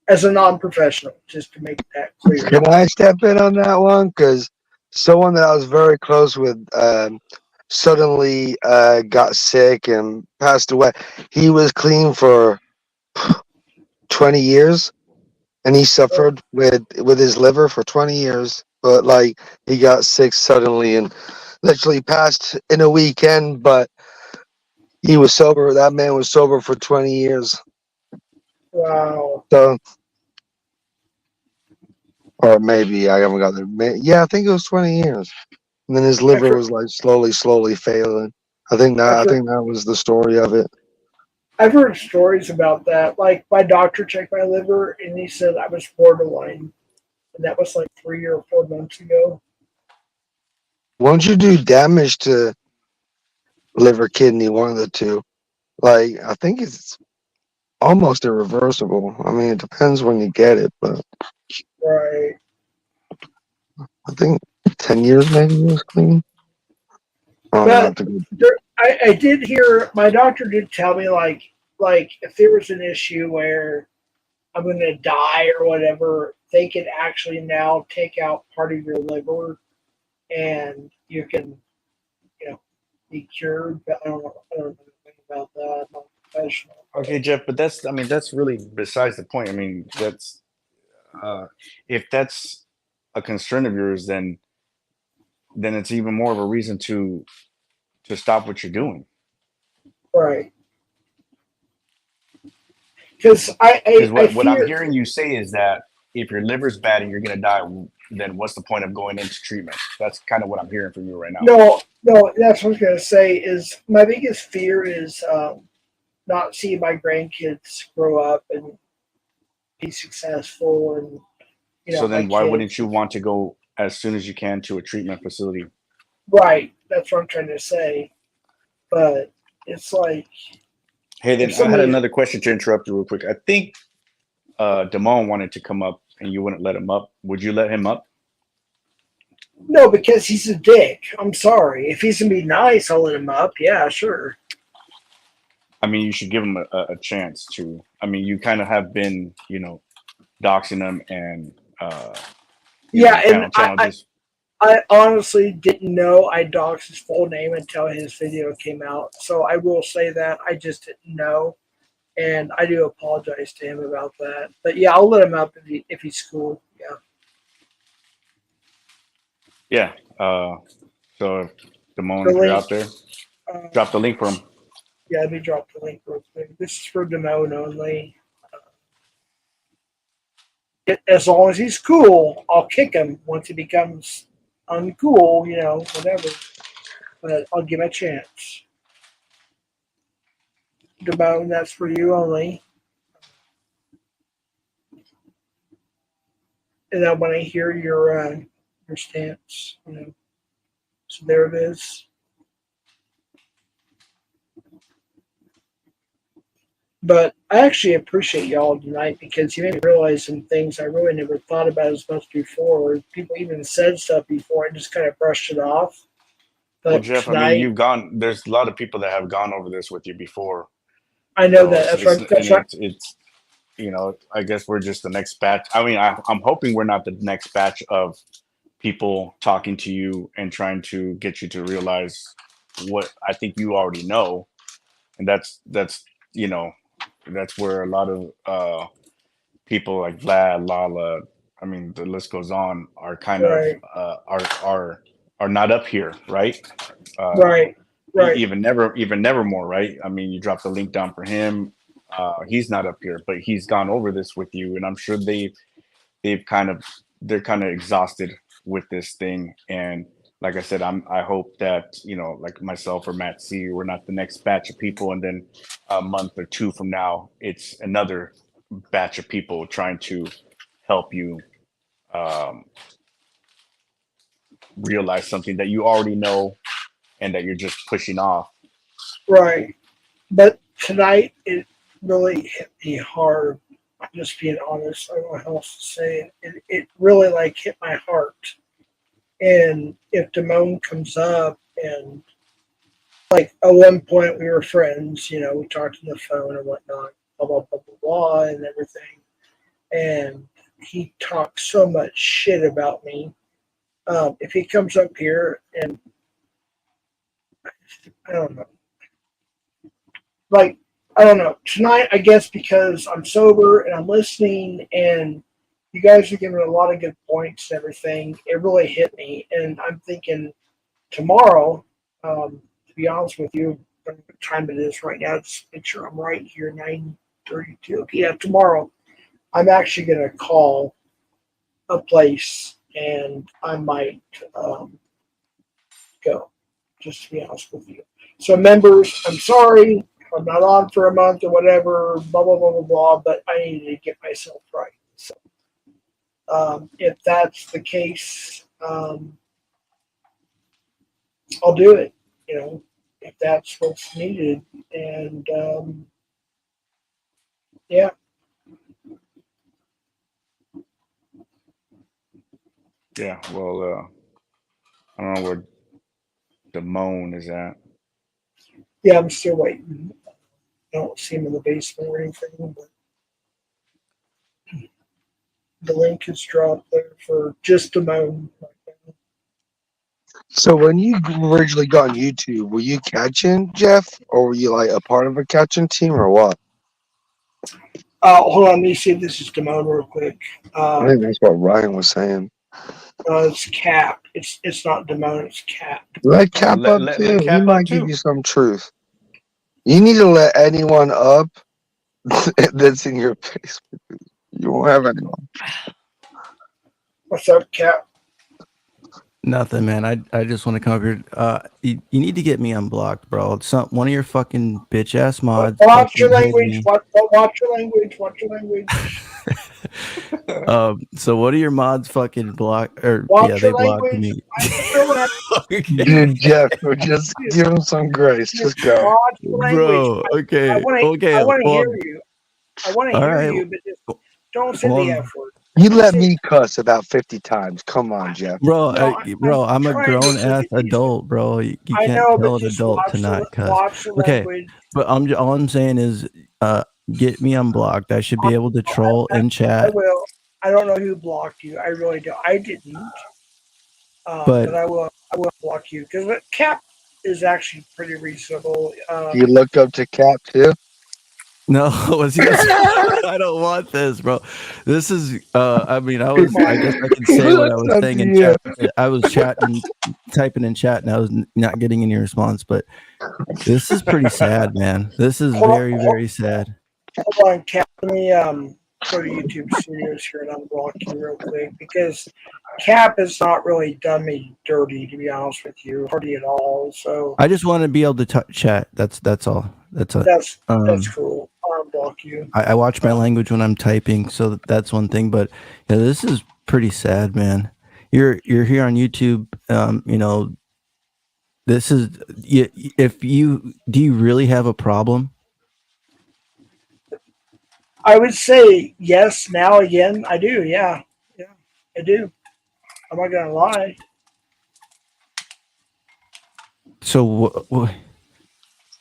as a non-professional, just to make that clear. Can I step in on that one? Because someone that I was very close with suddenly got sick and passed away. He was clean for 20 years, and he suffered with his liver for 20 years. But like he got sick suddenly and literally passed in a weekend. But he was sober. That man was sober for 20 years. Wow. So, or maybe I haven't got there. Yeah, I think it was 20 years. And then his liver was like slowly failing. I think that was the story of it. I've heard stories about that. Like, my doctor checked my liver and he said I was borderline, and that was like 3 or 4 months ago. Once you do damage to liver, kidney, one of the two, like I think it's almost irreversible. I mean, it depends when you get it, but Right. I think 10 years maybe was clean. I don't know. But I did hear my doctor did tell me like if there was an issue where I'm going to die or whatever, they could actually now take out part of your liver and you can, be cured. But I don't know anything about that. I'm not a professional. okay, Jeff, but that's really besides the point. I mean, that's if that's a concern of yours, then it's even more of a reason to stop what you're doing. Right. Because Because I what I'm fear. hearing you say is that if your liver's bad and you're gonna die, then what's the point of going into treatment? That's kind of what I'm hearing from you right now. No, that's what I was going to say is my biggest fear is not seeing my grandkids grow up and be successful and, So then why kids. wouldn't you want to go as soon as you can to a treatment facility? Right. That's what I'm trying to say. But it's like. Hey, then if I had somebody- another question to interrupt you real quick. I think Damone wanted to come up and you wouldn't let him up. Would you let him up? No, because he's a dick. I'm sorry. If he's going to be nice, I'll let him up. Yeah, sure. I mean, you should give him a chance to. I mean, you kind of have been, doxing him and Yeah, and I honestly didn't know I doxed his full name until his video came out. So I will say that I just didn't know, and I do apologize to him about that. But yeah, I'll let him up if he's cool. Yeah. Yeah. So if Damone, The if you're link. out there, drop the link for him. Yeah, let me drop the link real quick. This is for Damone only. As long as he's cool, I'll kick him once he becomes uncool, whatever. But I'll give him a chance. Damone, that's for you only. And I want to hear your stance. So there it is. But I actually appreciate y'all tonight because you made me realize some things I really never thought about as much before. People even said stuff before, I just kind of brushed it off. But Well, Jeff, tonight, there's a lot of people that have gone over this with you before. I know So that. That's it's, right. and That's right. it's you know, I guess we're just the next batch. I mean, I'm hoping we're not the next batch of people talking to you and trying to get you to realize what I think you already know, and that's you know, that's where a lot of people like Vlad, Lala, I mean, the list goes on, are kind of Right. are not up here, right? Uh, Right. Right. even Nevermore, right? I mean, you dropped the link down for him. He's not up here, but he's gone over this with you, and I'm sure they've kind of they're kind of exhausted with this thing. And like I said, I hope that, you know, like myself or Matt C, we're not the next batch of people, and then a month or two from now, it's another batch of people trying to help you um, realize something that you already know and that you're just pushing off. Right. But tonight it really hit me hard. I'm just being honest. I don't know how else to say it. It really like hit my heart. And if Damone comes up and like at one point we were friends, you know, we talked on the phone and whatnot, blah blah blah blah blah and everything. And he talks so much shit about me. If he comes up here and I don't know, like I don't know tonight, I guess because I'm sober and I'm listening, and you guys are giving a lot of good points and everything. It really hit me, and I'm thinking tomorrow. To be honest with you, what time it is right now? Just make sure I'm right here. 9:32. Yeah, tomorrow I'm actually gonna call a place and I might go. Just to be honest with you. So members, I'm sorry I'm not on for a month or whatever. Blah blah blah blah blah. But I need to get myself right. So if that's the case, I'll do it. You know, if that's what's needed, and yeah, Yeah, well, I don't know where Damone is at. yeah, I'm still waiting. I don't see him in the basement or anything, but the link is dropped there for just a moment. So when you originally got on YouTube, were you catching, Jeff, or were you like a part of a catching team, or what? Hold on, let me see if this is Damone real quick. I think that's what Ryan was saying. It's Cap. It's not Damone. It's Cap. Let Cap up Let too. He Cap up might give too. you some truth. You need to let anyone up that's in your face. You won't have anyone. What's up, Cap? Nothing, man. I just want to conquer. You need to get me unblocked, bro. One of your fucking bitch ass mods. Watch your fucking hit language. me. Watch your language. Watch your language. So what are your mods fucking block? Or Watch yeah, they your blocked language. me. Dude, Jeff, just give him some grace. Just go. Watch your language. Bro, okay, I want to well, hear you. I want to all hear right. you, but just don't say Well, the F word. You let me cuss about 50 times. Come on, Jeff. bro, No, I'm a trying to grown keep ass it decent. adult, bro. You I can't know, tell but an just adult to not cuss. watch the Okay, language. but all I'm saying is, get me unblocked. I should be able to troll in I chat. will. I don't know who blocked you. I really don't. I didn't. But But I will block you because Cap is actually pretty reasonable. You look up to Cap too? no, I don't want this, bro. This is I mean, I guess I can say what I was saying in chat. I was typing in chat, and I was not getting any response, but this is pretty sad, man. This is very, very sad. Hold on, Cap. Let me go to YouTube Studios here and unblock you real quick because Cap has not really done me dirty, to be honest with you, hardly at all. So I just want to be able to chat. That's all. That's cool. I'll unblock you. I watch my language when I'm typing, so that's one thing. But yeah, this is pretty sad, man. You're here on YouTube. You know, this is do you really have a problem? I would say yes. Now again, I do. Yeah, I do. I'm not gonna lie. So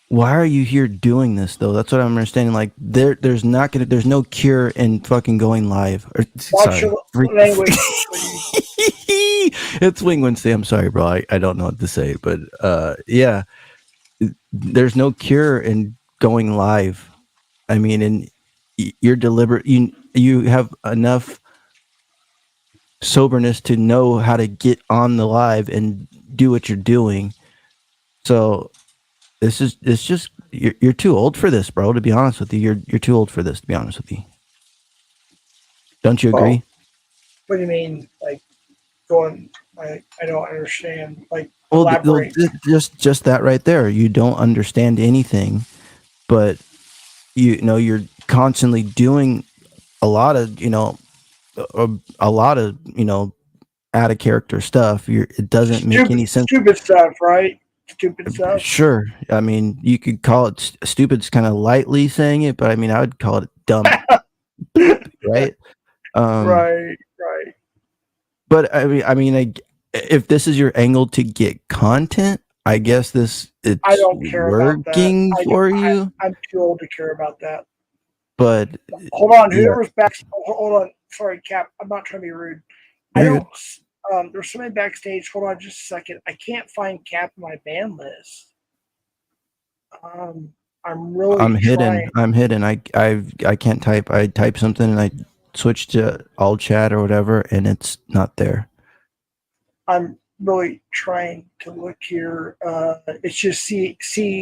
why are you here doing this though? That's what I'm understanding. Like there's no cure in fucking going live. Or, Watch sorry. your language, please. It's Wing Wednesday. I'm sorry, bro. I don't know what to say, but yeah, there's no cure in going live. I mean, and you're deliberate. You have enough soberness to know how to get on the live and do what you're doing. So it's just you're too old for this, bro. To be honest with you, you're too old for this. To be honest with you, don't you agree? What do you mean, like going? I don't understand. Like, Well, elaborate. just that right there. You don't understand anything, but you know you're constantly doing a lot of a lot of out of character stuff. It doesn't make any sense. Stupid stuff, right? Stupid stuff. Sure. I mean, you could call it stupid's kind of lightly saying it, but I mean, I would call it dumb. Right? Right. But I mean, if this is your angle to get content, I guess it's I don't care about that. working for you. I'm too old to care about that. But hold on, yeah. whoever's back. Hold on, sorry, Cap. I'm not trying to be rude. I You're don't. There's somebody backstage. Hold on, just a second. I can't find Cap in my band list. I'm really. I'm hidden. trying. I'm hidden. I can't type. I type something and I switch to all chat or whatever, and it's not there. I'm really trying to look here. It's just C.AP,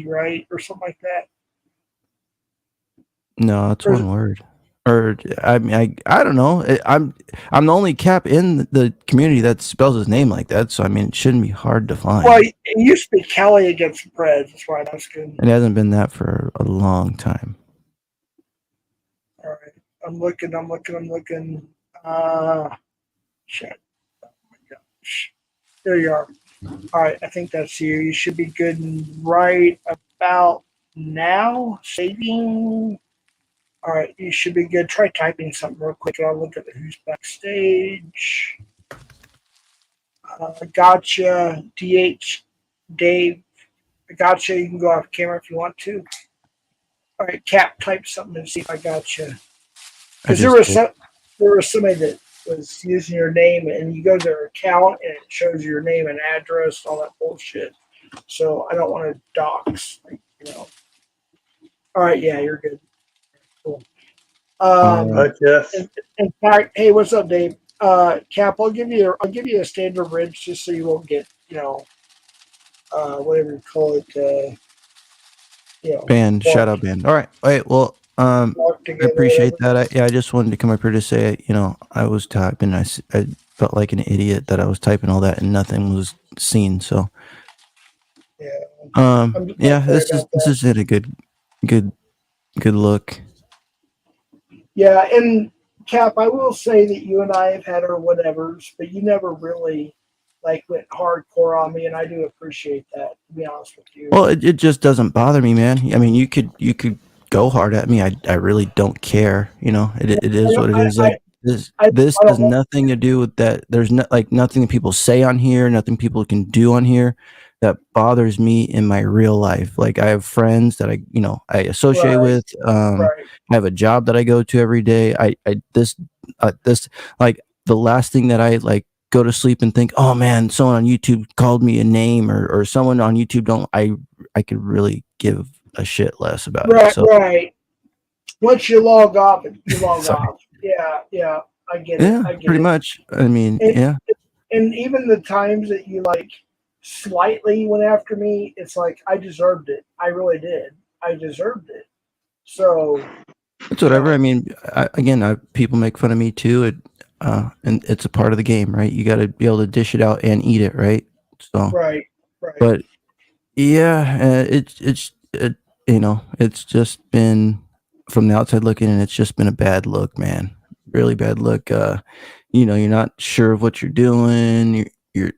right, or something like that. No, it's Or- one word. Or I mean, I don't know. I'm the only Cap in the community that spells his name like that. So I mean, it shouldn't be hard to find. Well, it used to be Kelly against the Preds. That's why I'm asking. It hasn't been that for a long time. All right, I'm looking. Shit. Oh my gosh. There you are. All right, I think that's you. You should be good right about now. Saving. All right, you should be good. Try typing something real quick. I'll look at who's backstage. Gotcha. DH. Dave. Gotcha. You can go off camera if you want to. All right, Cap, type something and see if I got you. Because there was somebody that was using your name, and you go to their account and it shows your name and address, all that bullshit. So I don't want to dox, All right, yeah, you're good. Cool. Jeff. In fact, hey, what's up, Dave? Cap, I'll give you a standard bridge just so you won't get whatever you call it. Banned, shout out banned. All right. Well, I appreciate that. I just wanted to come up here to say, I was typing. I felt like an idiot that I was typing all that and nothing was seen. So, this is it. A good look. Yeah, and Cap, I will say that you and I have had our whatevers, but you never really went hardcore on me, and I do appreciate that, to be honest with you. Well, it just doesn't bother me, man. I mean, you could go hard at me. I really don't care. It is what it is. This has nothing to do with that. There's nothing that people say on here, nothing people can do on here that bothers me in my real life. Like, I have friends that I associate with. I have a job that I go to every day. This the last thing that I go to sleep and think, oh man, someone on YouTube called me a name, or someone on YouTube I could really give a shit less about it. So, right. Once you log off, you log off. Yeah, I get it. Yeah, pretty much. I mean, yeah. And even the times that you slightly went after me, it's I deserved it. I really did. I deserved it. So it's whatever. I mean, people make fun of me too. And it's a part of the game, right? You got to be able to dish it out and eat it, right? So right. But yeah, it's just been, from the outside looking in, it's just been a bad look, man. Really bad look. You're not sure of what you're doing. You're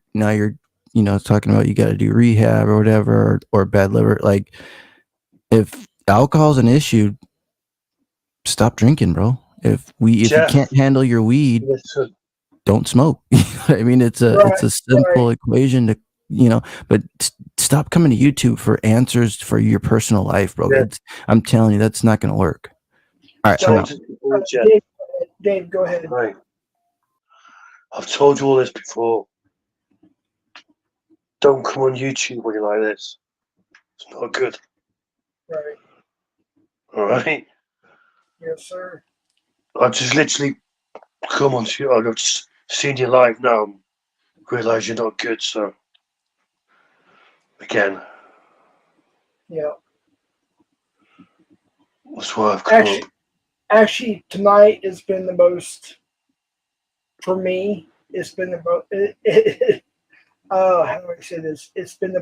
talking about you got to do rehab or whatever, or bad liver. If alcohol's an issue, stop drinking, bro. If you can't handle your weed, don't smoke. I mean, it's a simple equation to, but stop coming to YouTube for answers for your personal life, bro. Yeah. I'm telling you, that's not going to work. All right, I'm Told out. you before, Jeff. Dave, go ahead. Right. I've told you all this before. Don't come on YouTube when you're like this. It's not good. Right. All right. Yes, sir. I just literally come on to you. I've just seen you live now and realise you're not good. So again, Yeah. that's why I've come up. Actually, tonight has been the most, for me, it's been the most, how do I say this? It's been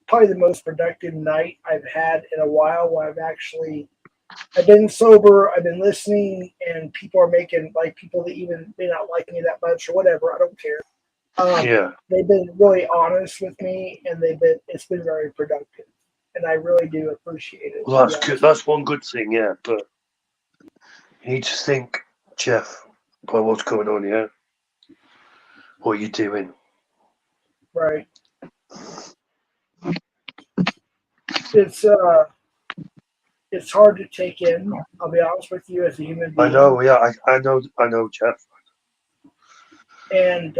probably the most productive night I've had in a while where I've been sober, I've been listening, and people are making, like, people that even may not like me that much or whatever, I don't care. Yeah. They've been really honest with me, and it's been very productive. And I really do appreciate it. Well, that's good. That's one good thing, yeah. But you need to think, Jeff, about what's going on here. What you're doing. Right. It's hard to take in. I'll be honest with you, as a human being. I know, yeah. I know, Jeff. And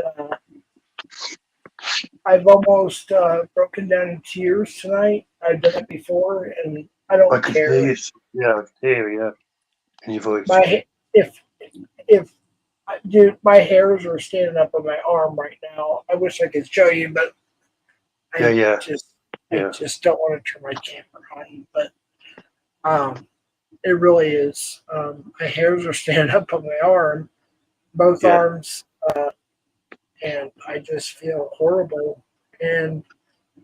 I've almost broken down in tears tonight. I've done it before, and I don't I can care. hear you. Yeah, I can hear you. Yeah, in your voice. Dude, my hairs are standing up on my arm right now. I wish I could show you, but I just don't want to turn my camera on. But it really is. My hairs are standing up on my arm, both arms, and I just feel horrible. And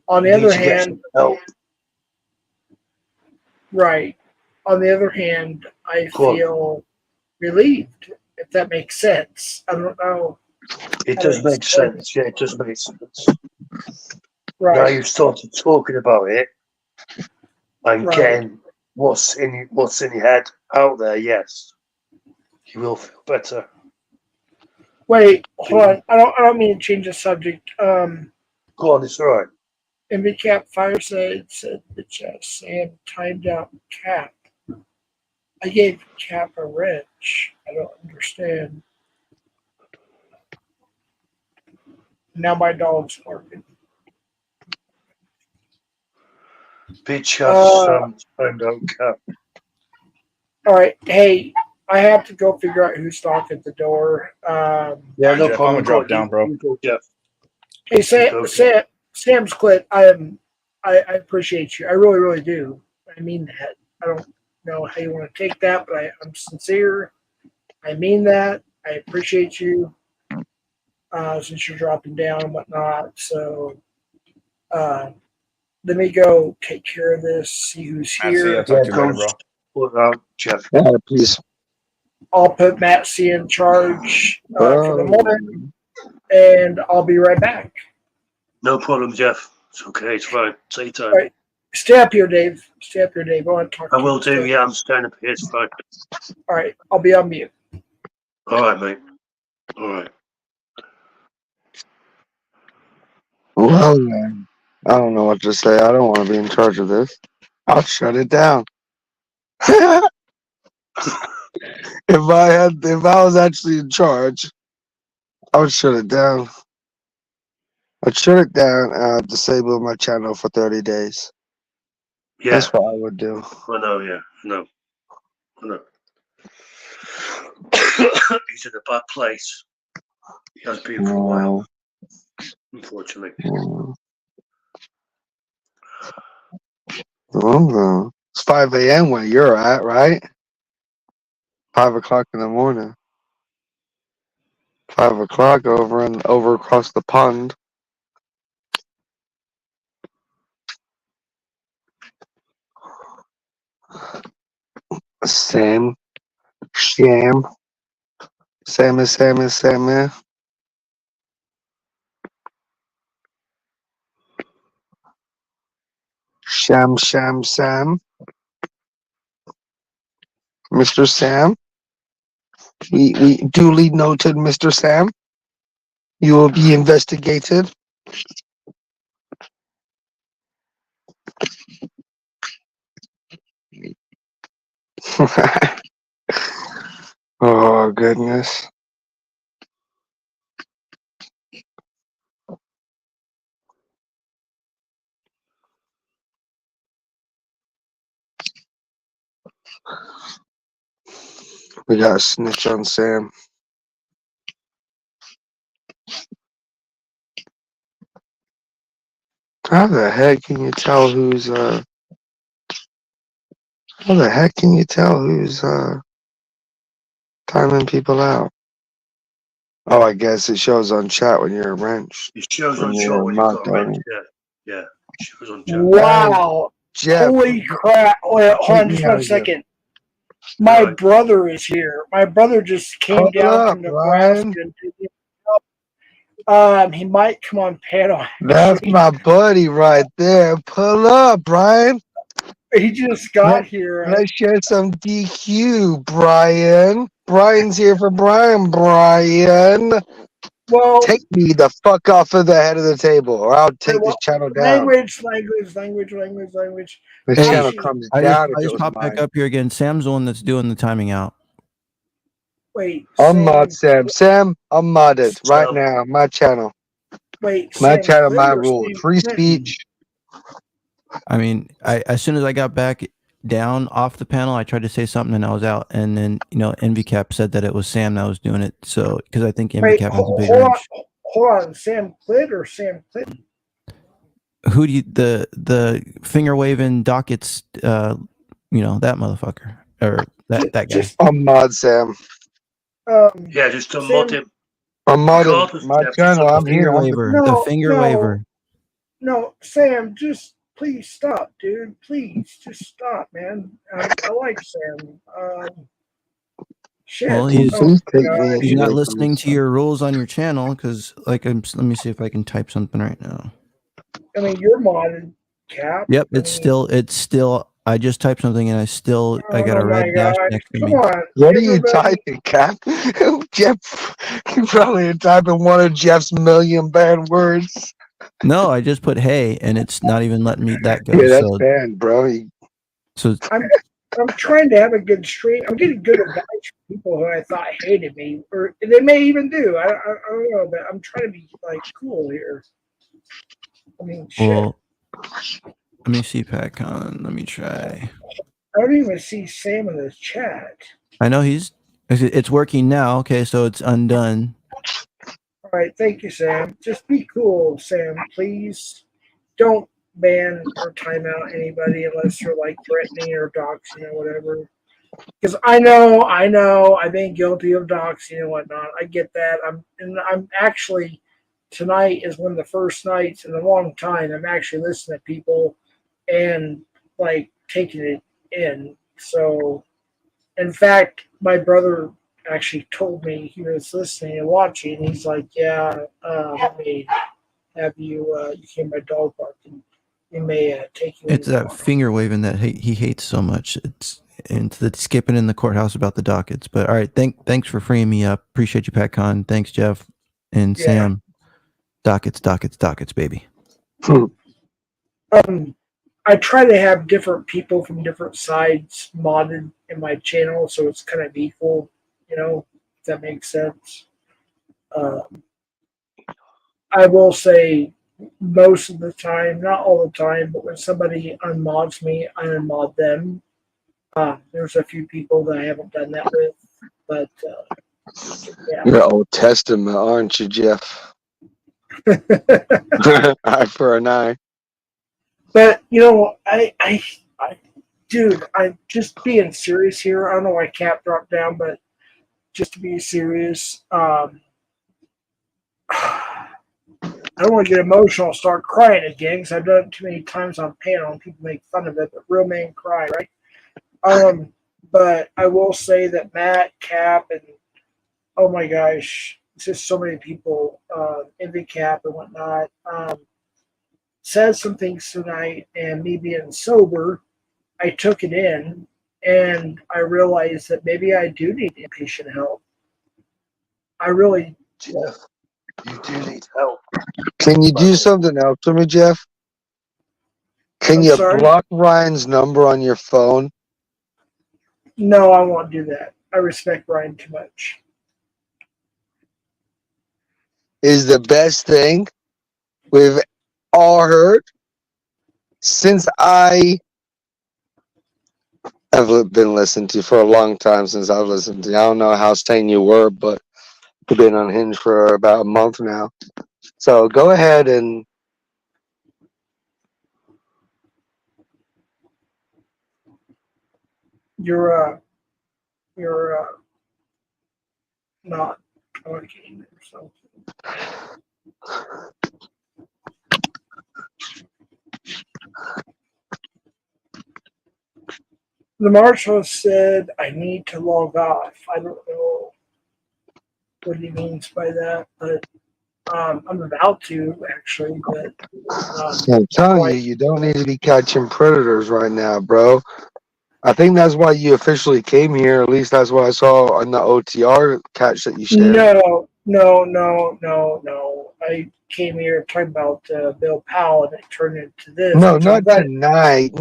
on the other hand, right. On the other hand, I feel relieved, if that makes sense. I don't know. It does make sense. Yeah, it does make sense. Right. Now you've started talking about it and getting what's in your head out there. Yes, you will feel better. Wait, hold on. I don't mean to change the subject. Go on, it's all right. MV Cap Fireside said that Sam timed out Cap. I gave Cap a wrench. I don't understand. Now my dog's barking. Bitch has timed out Cap. All right. Hey, I have to go figure out who's knocking at the door. Yeah, no Jeff, problem. Drop down, bro. Jeff. Hey, Sam's Clit, I appreciate you. I really, really do. I mean that. I don't know how you want to take that, but I'm sincere. I mean that. I appreciate you since you're dropping down and whatnot. So let me go take care of this, see who's here. Jeff. Yeah, please. I'll put Matt C in charge for the moment, and I'll be right back. No problem, Jeff. It's okay. It's fine. Take your time. All right. Stay up here, Dave. Stay up here, Dave. I want to talk to you. I will do. Yeah, I'm staying up here. It's fine. All right. I'll be on mute. All right, mate. All right. Well, man, I don't know what to say. I don't want to be in charge of this. I'll shut it down. If I was actually in charge, I would shut it down. I'd shut it down and I'd disable my channel for 30 days. Yeah. That's what I would do. I know, yeah. I know. He's in a bad place. He has been for a while, unfortunately. It's 5 a.m. where you're at, right? 5 o'clock in the morning. 5 o'clock over across the pond. Sammy. Sam. Mr. Sam. We duly noted, Mr. Sam. You will be investigated. Oh goodness. We got a snitch on Sam. How the heck can you tell who's how the heck can you tell who's timing people out? Oh, I guess it shows on chat when you're a wrench. It shows When on you're shot when you've not got a wrench. done. Yeah. It shows on chat. Wow. Jeff, Holy crap. Wait, hold on Take me just out one of here. second. My Right. brother is here. My brother just came Pull down up, from Nebraska. Ryan. He might come on panel. That's my buddy right there. Pull up, Brian. He just got here. Let's share some DQ, Brian. Brian's here for Brian. Well, Take me the fuck off of the head of the table, or I'll take this channel down. language. This Hey, channel comes I down if just it was popped back mine. up here again. Sam's the one that's doing the timing out. Wait, I'm mod Sam. Sam, I'm modded right now. My channel. Wait, My Sam channel, Clinton my or rule. Sam Free Clinton? speech. I mean, as soon as I got back down off the panel, I tried to say something and I was out. And then, NVCap said that it was Sam that was doing it. So, because I think Wait, NVCap has a big hold range. on. Sam Clinton or Sam Clinton? Who do you, the finger waving dockets, that motherfucker or that guy. I'm mod Sam. Yeah, just unmod him. I'm modded Regardless, my Jeff, just channel. I'm unmod here. Finger I'm waver, the finger waver. No, Sam, just please stop, dude. Please, just stop, man. I like Sam. Shit. Well, he's Please take me he's not away from listening this to your rules on your channel because, let me see if I can type something right now. I mean, you're modded, Cap. Yep, I it's mean, still. I just typed something and I got oh a red my dash God. next to Come me. on. What are you everybody- typing, Cap? Jeff, you probably are typing one of Jeff's million bad words. No, I just put hey, and it's not even letting me that go. Yeah, that's so, bad, bro. so I'm trying to have a good stream. I'm getting good advice from people who I thought hated me, or they may even do. I don't know, but I'm trying to be like cool here. I mean, shit. well, let me see, PatCon. Let me try. I don't even see Sam in the chat. I know it's working now. Okay, so it's undone. All right, thank you, Sam. Just be cool, Sam, please. Don't ban or time out anybody unless you're like threatening or doxing or whatever. Because I know, I've been guilty of doxing and whatnot. I get that. I'm actually, tonight is one of the first nights in a long time I'm actually listening to people and like taking it in. So, in fact, my brother actually told me he was listening and watching. He's like, "Yeah, let me have you. You hear my dog barking. You may take you." It's that finger waving that he hates so much. And the skipping in the courthouse about the dockets. But all right, thanks for freeing me up. Appreciate you, PatCon. Thanks, Jeff and Sam. Dockets, baby. I try to have different people from different sides modded in my channel, so it's kind of equal. If that makes sense. I will say most of the time, not all the time, but when somebody unmods me, I unmod them. There's a few people that I haven't done that with, but yeah. You're Old Testament, aren't you, Jeff? Eye for an eye. But dude, I'm just being serious here. I don't know why Cap dropped down, but just to be serious, I don't want to get emotional, start crying again because I've done it too many times on panel and people make fun of it. But real men cry, right? But I will say that Matt, Cap, and oh my gosh, it's just so many people, Envy Cap and whatnot, said some things tonight, and me being sober, I took it in, and I realized that maybe I do need inpatient help. I really, Jeff, you do need help. Can you do something else for me, Jeff? Can I'm you sorry? block Ryan's number on your phone? No, I won't do that. I respect Ryan too much. Is the best thing we've all heard since I have been listened to for a long time. Since I've listened to you. I don't know how sane you were, but you've been on Hinge for about a month now. So go ahead and You're not talking or something. The marshal said I need to log off. I don't know what he means by that, but I'm about to actually. But I'm telling you, you don't need to be catching predators right now, bro. I think that's why you officially came here. At least that's what I saw on the OTR catch that you shared. No. I came here talking about Bill Powell, and it turned into this. No, which I'm not glad- tonight.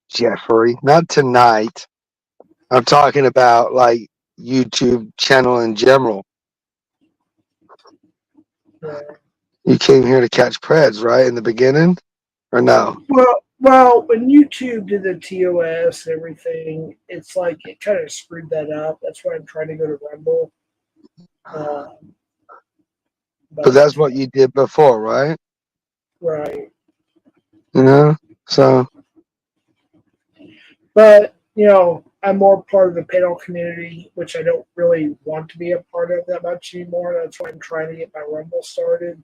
Jeffrey, not tonight. I'm talking about like YouTube channel in general. Yeah. You came here to catch preds, right? In the beginning, or no? Well, when YouTube did the TOS and everything, it's like it kind of screwed that up. That's why I'm trying to go to Rumble. But that's what you did before, right? Right. You know, so. But, I'm more part of the panel community, which I don't really want to be a part of that much anymore. That's why I'm trying to get my Rumble started.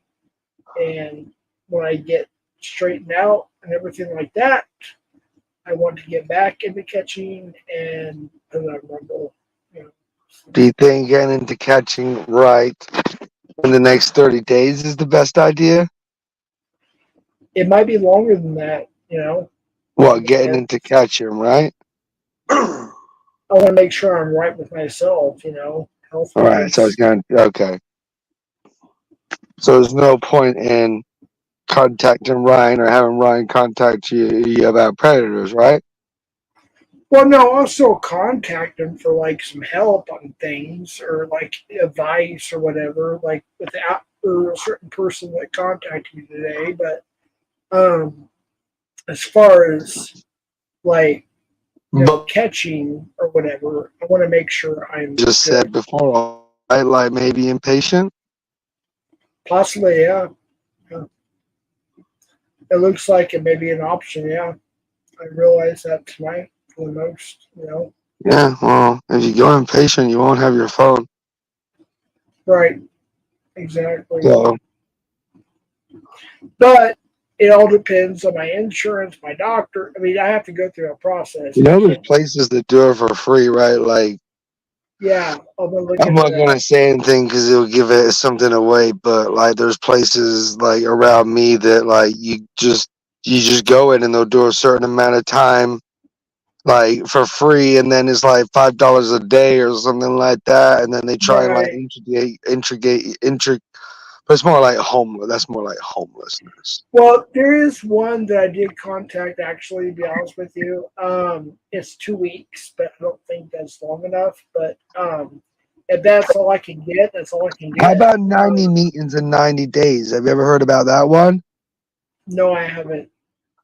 And when I get straightened out and everything like that, I want to get back into catching and put it on Rumble. Do you think getting into catching right in the next 30 days is the best idea? It might be longer than that, What, getting into catching, right? I want to make sure I'm right with myself, health. All right, so it's going to, okay. So there's no point in contacting Ryan or having Ryan contact you about predators, right? Well, no, I'll still contact him for like some help on things or like advice or whatever, like without or a certain person that contacted me today. But as far as like catching or whatever, I want to make sure I'm just good. said before, right? Like maybe impatient. Possibly, yeah. It looks like it may be an option. Yeah, I realized that tonight for the most. Yeah, well, if you go impatient, you won't have your phone. Right. Exactly. So, but it all depends on my insurance, my doctor. I mean, I have to go through a process. there's places that do it for free, right? Like, yeah, I'm not gonna say anything because it'll give it something away. But like, there's places like around me that like you just go in and they'll do a certain amount of time, like for free, and then it's like $5 a day or something like that, and then they try and like integrate. But it's more like homeless. That's more like homelessness. Well, there is one that I did contact. Actually, to be honest with you, it's 2 weeks, but I don't think that's long enough. But if that's all I can get, that's all I can get. How about 90 meetings in 90 days? Have you ever heard about that one? No, I haven't.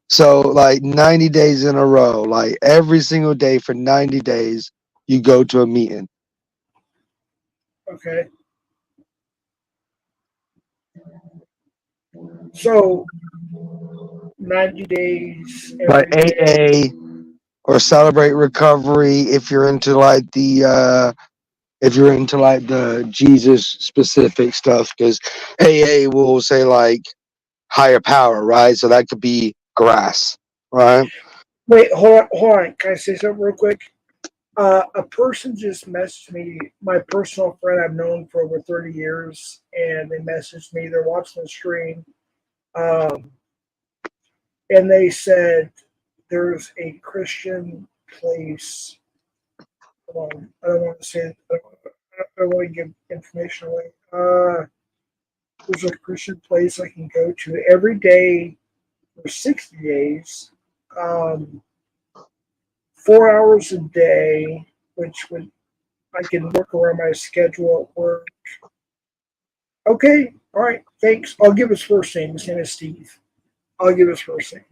So like 90 days in a row, like every single day for 90 days, you go to a meeting. Okay. So 90 days. Like AA or Celebrate Recovery if you're into like the Jesus specific stuff, because AA will say like higher power, right? So that could be grass, right? Wait, hold on. Can I say something real quick? A person just messaged me, my personal friend I've known for over 30 years, and they messaged me. They're watching the stream, and they said there's a Christian place. Hold on, I don't want to say it. I don't want to give information away. There's a Christian place I can go to every day for 60 days. 4 hours a day, which would I can work around my schedule at work. Okay, all right, thanks. I'll give his first name. His name is Steve. I'll give his first name.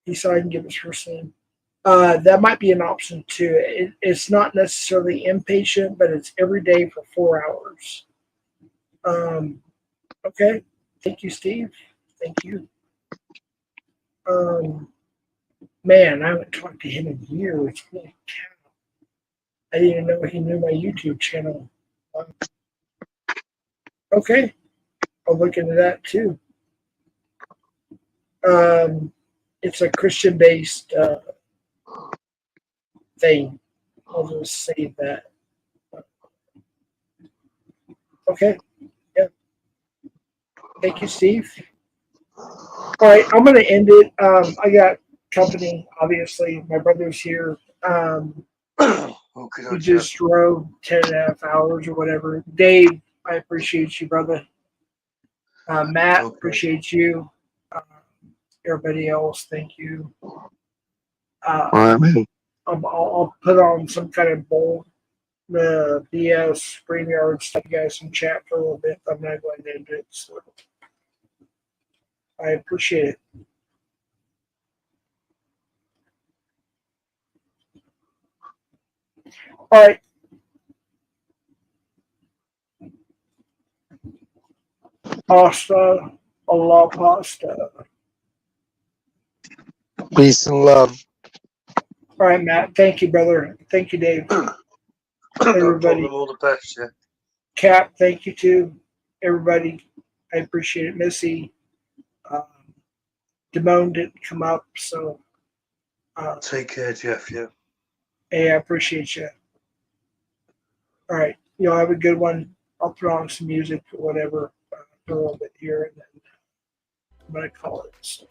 He said I can give his first name. That might be an option too. It's not necessarily inpatient, but it's every day for 4 hours. Okay. Thank you, Steve. Thank you. Man, I haven't talked to him in years. Holy cow. I didn't even know he knew my YouTube channel. Okay. I'll look into that too. It's a Christian based thing. I'll just say that. Okay. Yeah. Thank you, Steve. All right, I'm going to end it. I got company, obviously. My brother's here. Okay, We just drove 10.5 hours or whatever. Dave, I appreciate you, brother. Matt, Okay. appreciate you. Everybody else, thank you. All right, man. I'll put on some kind of bold BS StreamYard stuff. You guys can chat for a little bit. I'm not going to end it. So I appreciate it. All right. Pasta, Allah pasta. Peace and love. All right, Matt. Thank you, brother. Thank you, Dave. No Everybody. problem, all the best, yeah. Cap, thank you too. Everybody, I appreciate it. Missy, Damone didn't come up, so Take care, Jeff, yeah. hey, I appreciate you. All right, y'all have a good one. I'll throw on some music or whatever for a little bit here, and then I'm gonna call it. So.